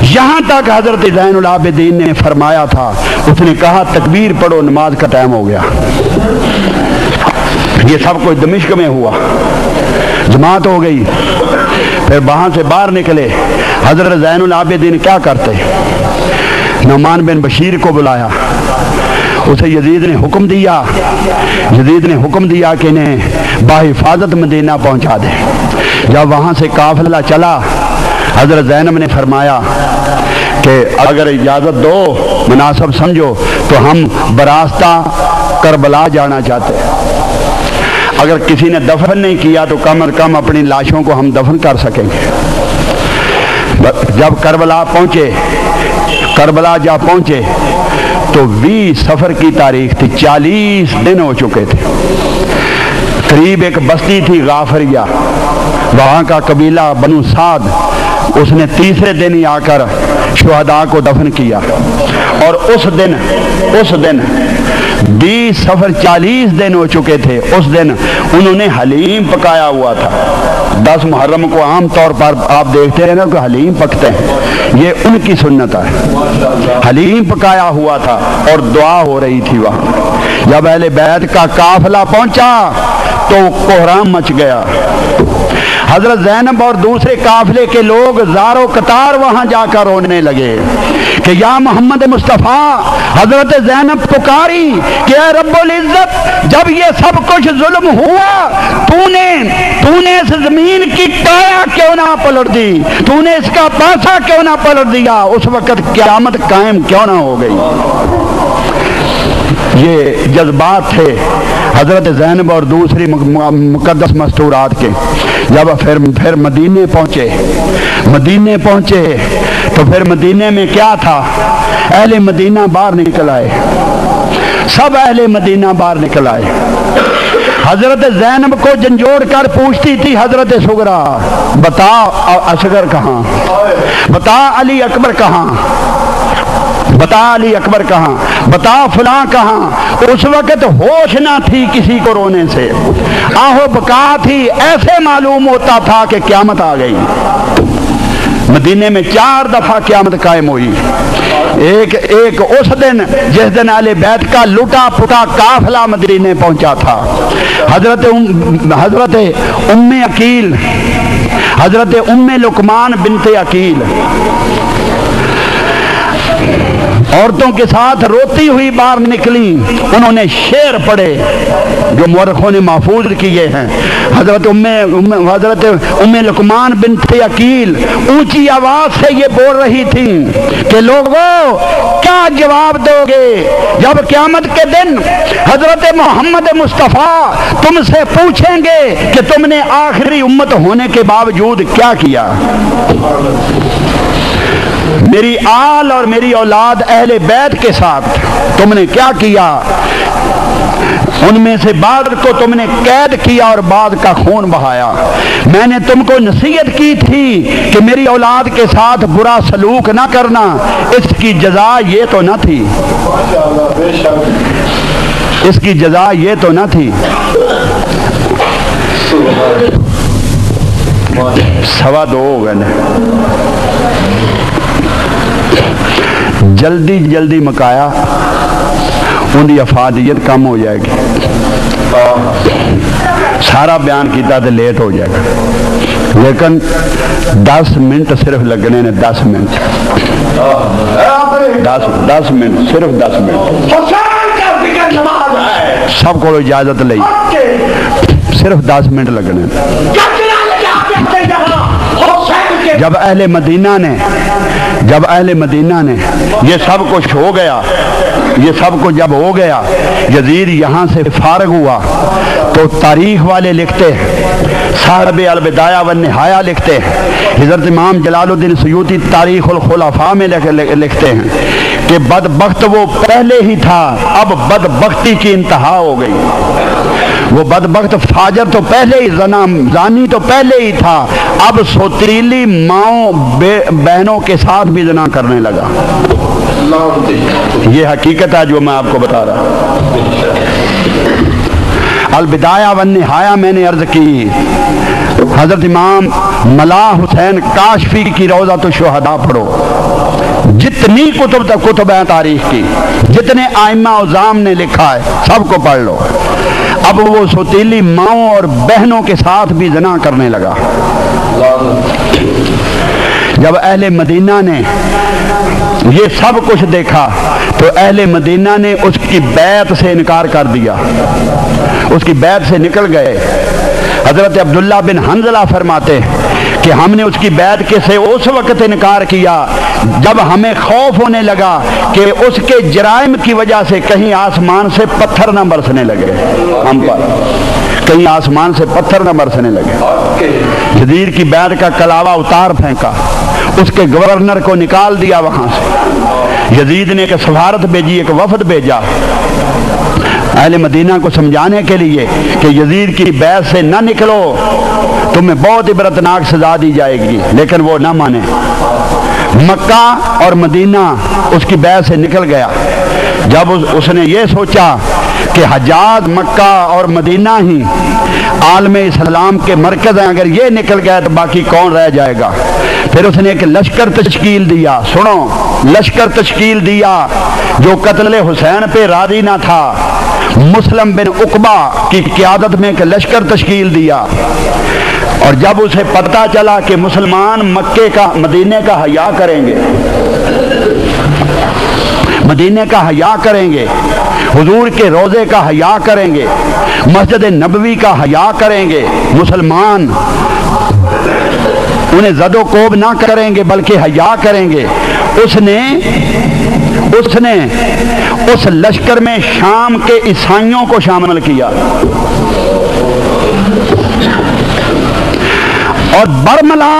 یہاں تک حضرت زین العابدین نے فرمایا تھا، اس نے کہا تکبیر پڑھو، نماز کا ٹائم ہو گیا۔ یہ سب کچھ دمشق میں ہوا، جماعت ہو گئی، پھر وہاں سے باہر نکلے۔ حضرت زین العابدین کیا کرتے؟ نعمان بن بشیر کو بلایا، اسے یزید نے حکم دیا، یزید نے حکم دیا کہ انہیں بحفاظت مدینہ پہنچا دے۔ جب وہاں سے قافلہ چلا، حضرت زینب نے فرمایا کہ اگر اجازت دو، مناسب سمجھو تو ہم براستہ کربلا جانا چاہتے ہیں۔ اگر کسی نے دفن نہیں کیا تو کم از کم اپنی لاشوں کو ہم دفن کر سکیں گے۔ جب کربلا پہنچے، کربلا جا پہنچے تو 20 صفر کی تاریخ تھی، 40 دن ہو چکے تھے۔ قریب ایک بستی تھی غافریہ، وہاں کا قبیلہ بنو سعد، اس نے تیسرے دن ہی آ کر شہداء کو دفن کیا، اور اس دن 20 صفر 40 دن ہو چکے تھے، اس دن انہوں نے حلیم پکایا ہوا تھا۔ 10 محرم کو عام طور پر آپ دیکھتے ہیں نا کہ حلیم پکتے ہیں، یہ ان کی سنت ہے۔ حلیم پکایا ہوا تھا اور دعا ہو رہی تھی وہاں۔ جب اہل بیت کا قافلہ پہنچا تو کوہرام مچ گیا۔ حضرت زینب اور دوسرے قافلے کے لوگ زاروں قطار وہاں جا کر رونے لگے کہ یا محمد مصطفیٰ، حضرت زینب پکاری کہ اے رب العزت، جب یہ سب کچھ ظلم ہوا تو نے اس زمین کی پایا کیوں نہ پلٹ دی، تو نے اس کا پاسا کیوں نہ پلٹ دیا، اس وقت قیامت قائم کیوں نہ ہو گئی۔ یہ جذبات تھے حضرت زینب اور دوسری مقدس مستورات کے۔ جب پھر مدینے پہنچے تو پھر مدینے میں کیا تھا؟ اہل مدینہ باہر نکل آئے، سب اہل مدینہ باہر نکل آئے۔ حضرت زینب کو جھنجھوڑ کر پوچھتی تھی حضرت سغرا، بتا اصغر کہاں، بتا علی اکبر کہاں، بتا علی اکبر کہاں، بتا فلاں کہاں۔ اس وقت ہوش نہ تھی کسی کو رونے سے، آہو بکا تھی، ایسے معلوم ہوتا تھا کہ قیامت آ گئی۔ مدینے میں 4 دفعہ قیامت قائم ہوئی۔ ایک اس دن جس دن اہل بیت کا لٹا پٹا قافلہ مدینے پہنچا تھا، حضرت ام عقیل، حضرت ام لقمان بنت عقیل عورتوں کے ساتھ روتی ہوئی باہر نکلی، انہوں نے شعر پڑھے جو مورخوں نے محفوظ کیے ہیں۔ حضرت ام لقمان بنت عقیل اونچی آواز سے یہ بول رہی تھی کہ لوگوں کیا جواب دو گے جب قیامت کے دن حضرت محمد مصطفیٰ تم سے پوچھیں گے کہ تم نے آخری امت ہونے کے باوجود کیا کیا؟ میری آل اور میری اولاد اہل بیت کے ساتھ تم نے کیا کیا؟ ان میں سے بعض کو تم نے قید کیا اور بعض کا خون بہایا۔ میں نے تم کو نصیحت کی تھی کہ میری اولاد کے ساتھ برا سلوک نہ کرنا، اس کی جزا یہ تو نہ تھی، اس کی جزا یہ تو نہ تھی۔ 2:15 ہو گئے نا، جلدی جلدی مکایا ان کی افادیت کم ہو جائے گی، سارا بیان کیتا تو لیٹ ہو جائے گا، لیکن 10 منٹ صرف لگنے نے، 10 منٹ 10 منٹ صرف 10 منٹ سب کو اجازت لئی، صرف 10 منٹ لگنے۔ جب اہل مدینہ نے یہ سب کچھ ہو گیا، یہ سب کچھ جب ہو گیا، یزید یہاں سے فارغ ہوا تو تاریخ والے لکھتے ہیں، صاحب البدایہ والنہایہ لکھتے ہیں، حضرت امام جلال الدین سیوطی تاریخ الخلفاء میں لکھتے ہیں کہ بدبخت وہ پہلے ہی تھا، اب بدبختی کی انتہا ہو گئی۔ وہ بدبخت فاجر تو پہلے ہی، زانی تو پہلے ہی تھا، اب سوتیلی ماؤں بہنوں کے ساتھ بھی زنا کرنے لگا۔ یہ حقیقت ہے جو میں آپ کو بتا رہا ہوں۔ البدایہ والنہایہ میں نے عرض کی، حضرت امام ملا حسین کاشفی کی روضۃ الشہداء پڑھو، جتنی کتب ہیں تاریخ کی، جتنے ائمہ اعظام نے لکھا ہے سب کو پڑھ لو۔ اب وہ سوتیلی ماؤں اور بہنوں کے ساتھ بھی زنا کرنے لگا۔ جب اہل مدینہ نے یہ سب کچھ دیکھا تو اہل مدینہ نے اس کی بیعت سے انکار کر دیا، اس کی بیعت سے نکل گئے۔ حضرت عبداللہ بن حنظلہ فرماتے کہ ہم نے اس کی بیعت سے اس وقت انکار کیا جب ہمیں خوف ہونے لگا کہ اس کے جرائم کی وجہ سے کہیں آسمان سے پتھر نہ برسنے لگے ہم پر، کہیں آسمان سے پتھر نہ برسنے لگے۔ یزید کی بیعت کا کلاوہ اتار پھینکا، اس کے گورنر کو نکال دیا وہاں سے۔ یزید نے ایک سفارت بھیجی، ایک وفد بھیجا اہل مدینہ کو سمجھانے کے لیے کہ یزید کی بیعت سے نہ نکلو، تمہیں بہت عبرتناک سزا دی جائے گی، لیکن وہ نہ مانے۔ مکہ اور مدینہ اس کی بیعت سے نکل گیا۔ جب اس نے یہ سوچا کہ حجاز، مکہ اور مدینہ ہی عالم اسلام کے مرکز ہیں، اگر یہ نکل گیا تو باقی کون رہ جائے گا؟ پھر اس نے ایک لشکر تشکیل دیا، سنو، لشکر تشکیل دیا جو قتل حسین پہ راضی نہ تھا۔ مسلم بن عقبہ کی قیادت میں ایک لشکر تشکیل دیا، اور جب اسے پتہ چلا کہ مسلمان مکے کا، مدینے کا حیا کریں گے، مدینے کا حیا کریں گے، حضور کے روضے کا حیا کریں گے، مسجد نبوی کا حیا کریں گے، مسلمان انہیں زد و کوب نہ کریں گے بلکہ حیا کریں گے، اس نے اس لشکر میں شام کے عیسائیوں کو شامل کیا، اور برملا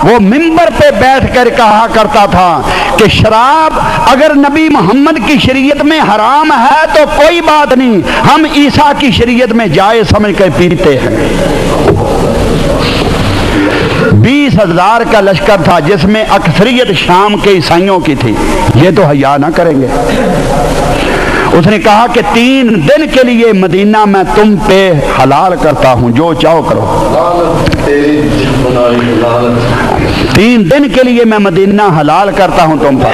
وہ منبر پہ بیٹھ کر کہا کرتا تھا کہ شراب اگر نبی محمد کی شریعت میں حرام ہے تو کوئی بات نہیں، ہم عیسیٰ کی شریعت میں جائز سمجھ کر پیتے ہیں۔ 20,000 کا لشکر تھا جس میں اکثریت شام کے عیسائیوں کی تھی، یہ تو حیا نہ کریں گے۔ اس نے کہا کہ 3 دن کے لیے مدینہ میں تم پہ حلال کرتا ہوں، جو چاہو کرو۔ 3 دن کے لیے میں مدینہ حلال کرتا ہوں تم پر۔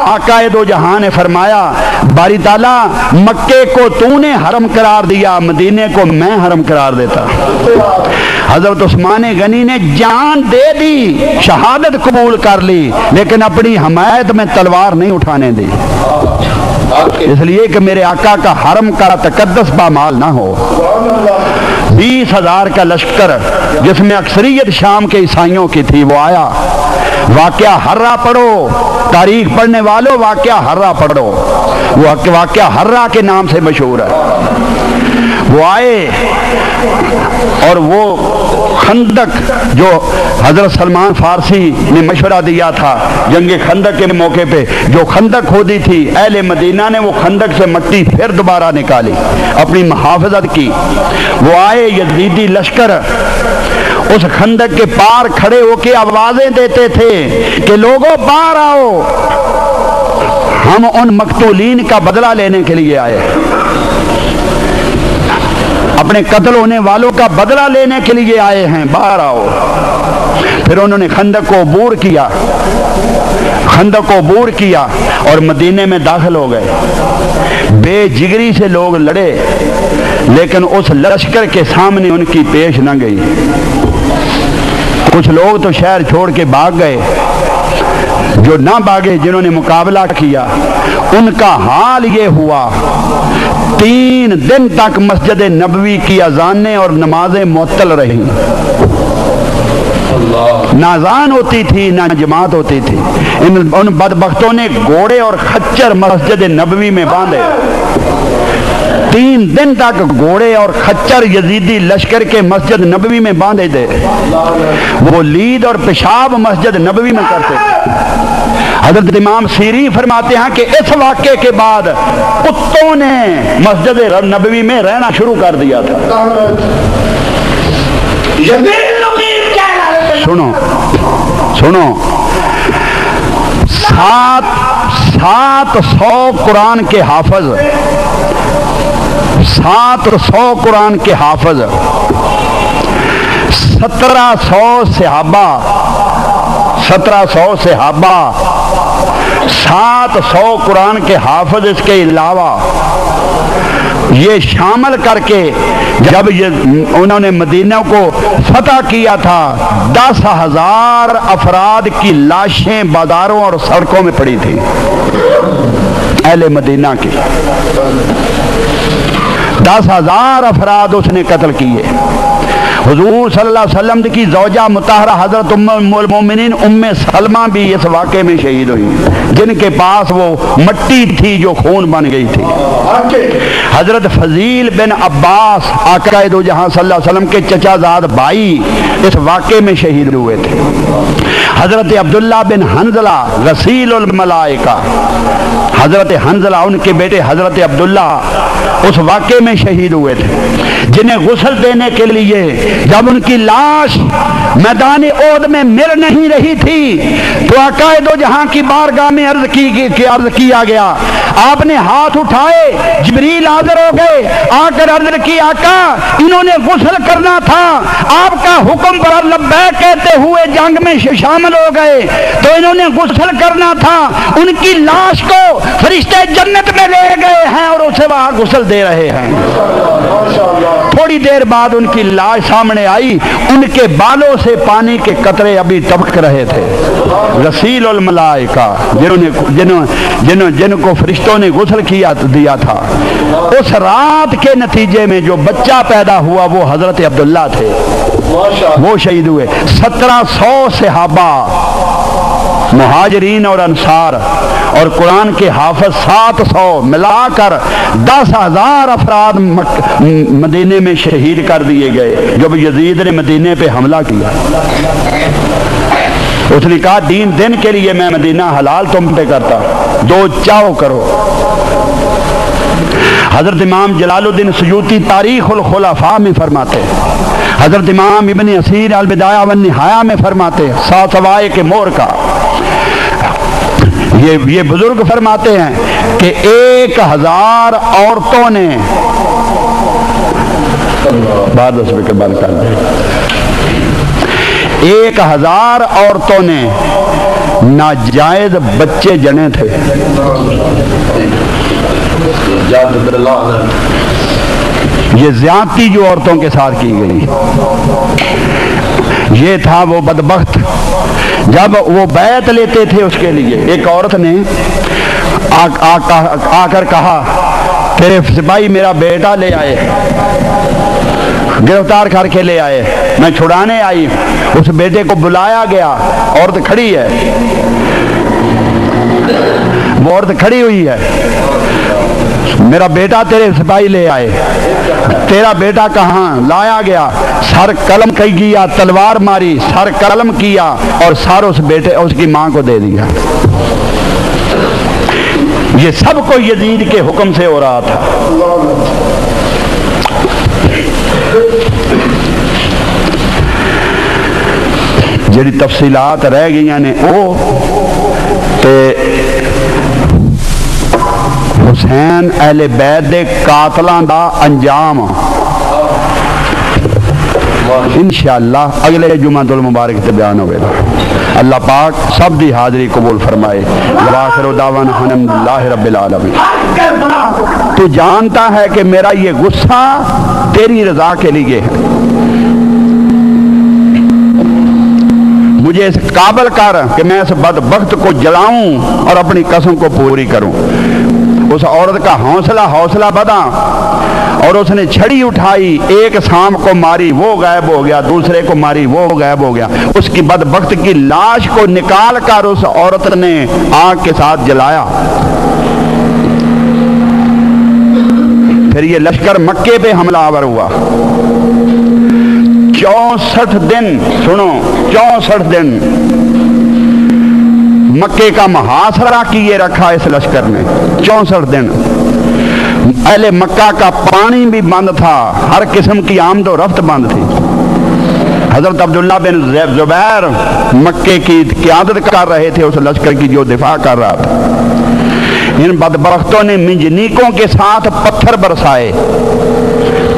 آقا دو جہاں نے فرمایا باری تعالیٰ مکے کو تو نے حرم قرار دیا، مدینے کو میں حرم قرار دیتا۔ حضرت عثمان غنی نے جان دے دی، شہادت قبول کر لی، لیکن اپنی حمایت میں تلوار نہیں اٹھانے دی، اس لیے کہ میرے آقا کا حرم کا تقدس پامال نہ ہو۔ 20,000 کا لشکر جس میں اکثریت شام کے عیسائیوں کی تھی وہ آیا۔ واقعہ ہررا پڑھو، تاریخ پڑھنے والوں واقعہ ہررا پڑھو، وہ واقعہ ہررا کے نام سے مشہور ہے۔ وہ آئے اور وہ خندق جو حضرت سلمان فارسی نے مشورہ دیا تھا جنگ خندق کے موقع پہ، جو خندق کھودی تھی اہل مدینہ نے، وہ خندق سے مٹی پھر دوبارہ نکالی، اپنی محافظت کی۔ وہ آئے یزیدی لشکر اس خندق کے پار کھڑے ہو کے آوازیں دیتے تھے کہ لوگوں باہر آؤ، ہم ان مقتولین کا بدلہ لینے کے لیے آئے، اپنے قتل ہونے والوں کا بدلہ لینے کے لیے آئے ہیں، باہر آؤ۔ پھر انہوں نے خندق کو عبور کیا، خندق کو عبور کیا اور مدینے میں داخل ہو گئے۔ بے جگری سے لوگ لڑے لیکن اس لشکر کے سامنے ان کی پیش نہ گئی۔ کچھ لوگ تو شہر چھوڑ کے بھاگ گئے، جو نہ بھاگے جنہوں نے مقابلہ کیا ان کا حال یہ ہوا 3 دن تک مسجد نبوی کی اذانیں اور نمازیں معطل رہیں، نہ اذان ہوتی تھی نہ جماعت ہوتی تھی۔ ان بدبختوں نے گھوڑے اور خچر مسجد نبوی میں باندھے، 3 دن تک گھوڑے اور خچر یزیدی لشکر کے مسجد نبوی میں باندھے تھے۔ وہ لید اور پیشاب مسجد نبوی میں کرتے تھے۔ حضرت امام سیری فرماتے ہیں کہ اس واقعے کے بعد کتوں نے مسجد نبوی میں رہنا شروع کر دیا تھا۔ سنو سنو 700 قرآن کے حافظ، 700 قرآن کے حافظ، 1700 صحابہ، 1700 صحابہ، 700 قرآن کے حافظ، اس کے علاوہ یہ شامل کر کے جب انہوں نے مدینہ کو فتح کیا تھا 10,000 افراد کی لاشیں بازاروں اور سڑکوں میں پڑی تھیں، اہل مدینہ کی 10,000 افراد اس نے قتل کیے۔ حضور صلی اللہ علیہ وسلم کی زوجہ مطہرہ حضرت ام المومنین ام سلمہ بھی اس واقعے میں شہید ہوئی، جن کے پاس وہ مٹی تھی جو خون بن گئی تھی۔ حضرت فضیل بن عباس آقا دو جہاں صلی اللہ علیہ وسلم کے چچا زاد بھائی اس واقعے میں شہید ہوئے تھے۔ حضرت عبداللہ بن حنظلہ غسیل الملائکہ، حضرت حنظلہ ان کے بیٹے حضرت عبداللہ اس واقعے میں شہید ہوئے تھے، جنہیں غسل دینے کے لیے جب ان کی لاش میدان احد میں مر نہیں رہی تھی تو آقا دو جہاں کی بارگاہ میں عرض کیا گیا، آپ نے ہاتھ اٹھائے، جبریل حاضر ہو گئے، آ کر عرض کی آقا انہوں نے غسل کرنا تھا، آپ کا حکم پر لبیک کہتے ہوئے جنگ میں شامل ہو گئے تو انہوں نے غسل کرنا تھا، ان کی لاش کو فرشتے جنت میں لے گئے ہیں اور اسے وہاں غسل دے رہے ہیں۔ تھوڑی دیر بعد ان کی لاش سامنے آئی، ان کے بالوں سے پانی کے قطرے ابھی ٹپک رہے تھے۔ غسیل الملائکہ جن کو فرشتوں نے غسل دیا تھا، اس رات کے نتیجے میں جو بچہ پیدا ہوا وہ حضرت عبداللہ تھے، وہ شہید ہوئے۔ 1700 صحابہ، مہاجرین اور انصار اور قرآن کے حافظ 700 ملا کر 10,000 افراد مدینے میں شہید کر دیے گئے جب یزید نے مدینے پہ حملہ کیا۔ اس نے کہا 3 دن کے لیے میں مدینہ حلال تم پہ کرتا، جو چاہو کرو۔ حضرت امام جلال الدین سیوطی تاریخ الخلفاء میں فرماتے، حضرت امام ابن اسیر البدایہ والنہایہ میں فرماتے، سوائے کے مور کا یہ بزرگ فرماتے ہیں کہ 1000 عورتوں نے 1000 عورتوں نے ناجائز بچے جنے تھے۔ یہ زیادتی جو عورتوں کے ساتھ کی گئی، یہ تھا وہ بدبخت۔ جب وہ بیعت لیتے تھے اس کے لیے، ایک عورت نے آ کر کہا تیرے سپاہی میرا بیٹا لے آئے، گرفتار کر کے لے آئے، میں چھڑانے آئی۔ اس بیٹے کو بلایا گیا، عورت کھڑی ہے، وہ عورت کھڑی ہوئی ہے، میرا بیٹا تیرے سپاہی لے آئے، تیرا بیٹا کہاں؟ لایا گیا، سر قلم کیا، تلوار ماری، سر قلم کیا اور سر اس بیٹے اس کی ماں کو دے دیا۔ یہ سب کو یزید کے حکم سے ہو رہا تھا۔ جڑی تفصیلات رہ گئی نے وہ تے حسین اہل بیت دے قاتلاں دا انجام انشاءاللہ اگلے جمعہ المبارک تے بیان ہوئے گا۔ اللہ پاک سب دی حاضری قبول فرمائے۔ وآخر دعوانا الحمدللہ رب العالمین۔ تو جانتا ہے کہ میرا یہ غصہ تیری رضا کے لیے ہے، مجھے اس قابل کر کہ میں اس بدبخت کو جلاؤں اور اپنی قسم کو پوری کروں۔ اس عورت کا حوصلہ بڑھا اور اس نے چھڑی اٹھائی، ایک سام کو ماری وہ غائب ہو گیا، دوسرے کو ماری وہ غائب ہو گیا۔ اس کی بدبخت کی لاش کو نکال کر اس عورت نے آگ کے ساتھ جلایا۔ پھر یہ لشکر مکے پہ حملہ آور ہوا۔ 64 دن، سنو 64 دن مکے کا محاصرہ کیے رکھا اس لشکر نے۔ 64 دن اہل مکہ کا پانی بھی بند تھا، ہر قسم کی آمد و رفت بند تھی۔ حضرت عبداللہ بن زبیر مکے کی قیادت کر رہے تھے، اس لشکر کی جو دفاع کر رہا تھا۔ ان بدبختوں نے منجنیکوں کے ساتھ پتھر برسائے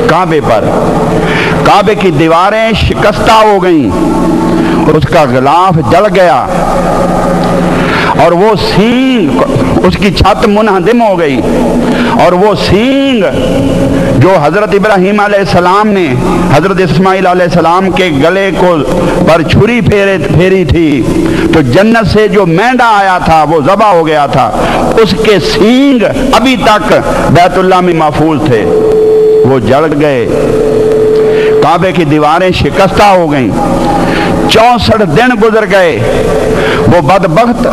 کعبے پر، کعبے کی دیواریں شکستہ ہو گئیں اور اس کا غلاف جل گیا اور وہ سینگ، اس کی چھت منہدم ہو گئی اور وہ سینگ جو حضرت ابراہیم علیہ السلام نے حضرت اسماعیل علیہ السلام کے گلے کو پر چھری پھیری تھی تو جنت سے جو مینڈا آیا تھا وہ ذبح ہو گیا تھا، اس کے سینگ ابھی تک بیت اللہ میں محفوظ تھے، وہ جل گئے، کعبے کی دیواریں شکستہ ہو گئیں۔ 64 دن گزر گئے، وہ بدبخت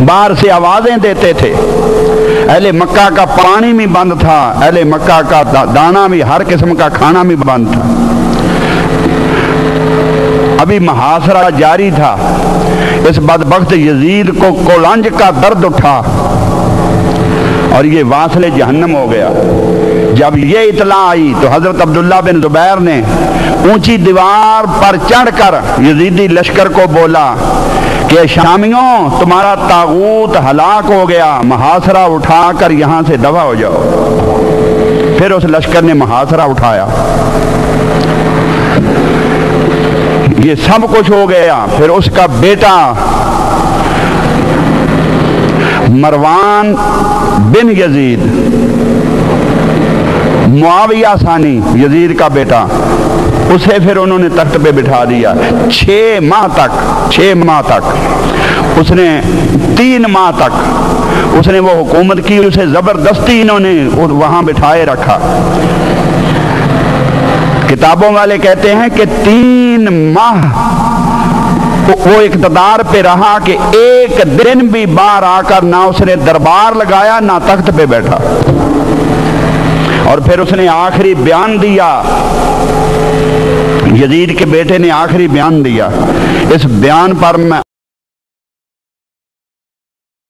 باہر سے آوازیں دیتے تھے، اہل مکہ کا پانی بھی بند تھا، اہل مکہ کا دانا بھی، ہر قسم کا کھانا بھی بند تھا، ابھی محاصرہ جاری تھا۔ اس بدبخت یزید کو کولنج کا درد اٹھا اور یہ واصل جہنم ہو گیا۔ جب یہ اطلاع آئی تو حضرت عبداللہ بن زبیر نے اونچی دیوار پر چڑھ کر یزیدی لشکر کو بولا کہ شامیوں تمہارا طاغوت ہلاک ہو گیا، محاصرہ اٹھا کر یہاں سے دفع ہو جاؤ۔ پھر اس لشکر نے محاصرہ اٹھایا، یہ سب کچھ ہو گیا۔ پھر اس کا بیٹا مروان بن یزید، معاویہ ثانی یزید کا بیٹا، اسے پھر انہوں نے تخت پہ بٹھا دیا۔ 6 ماہ تک اس نے 3 ماہ تک اس نے وہ حکومت کی، اسے زبردستی انہوں نے وہاں بٹھائے رکھا۔ کتابوں والے کہتے ہیں کہ 3 ماہ وہ اقتدار پہ رہا کہ ایک دن بھی باہر آ کر نہ اس نے دربار لگایا نہ تخت پہ بیٹھا۔ اور پھر اس نے آخری بیان دیا، یزید کے بیٹے نے آخری بیان دیا۔ اس بیان پر میں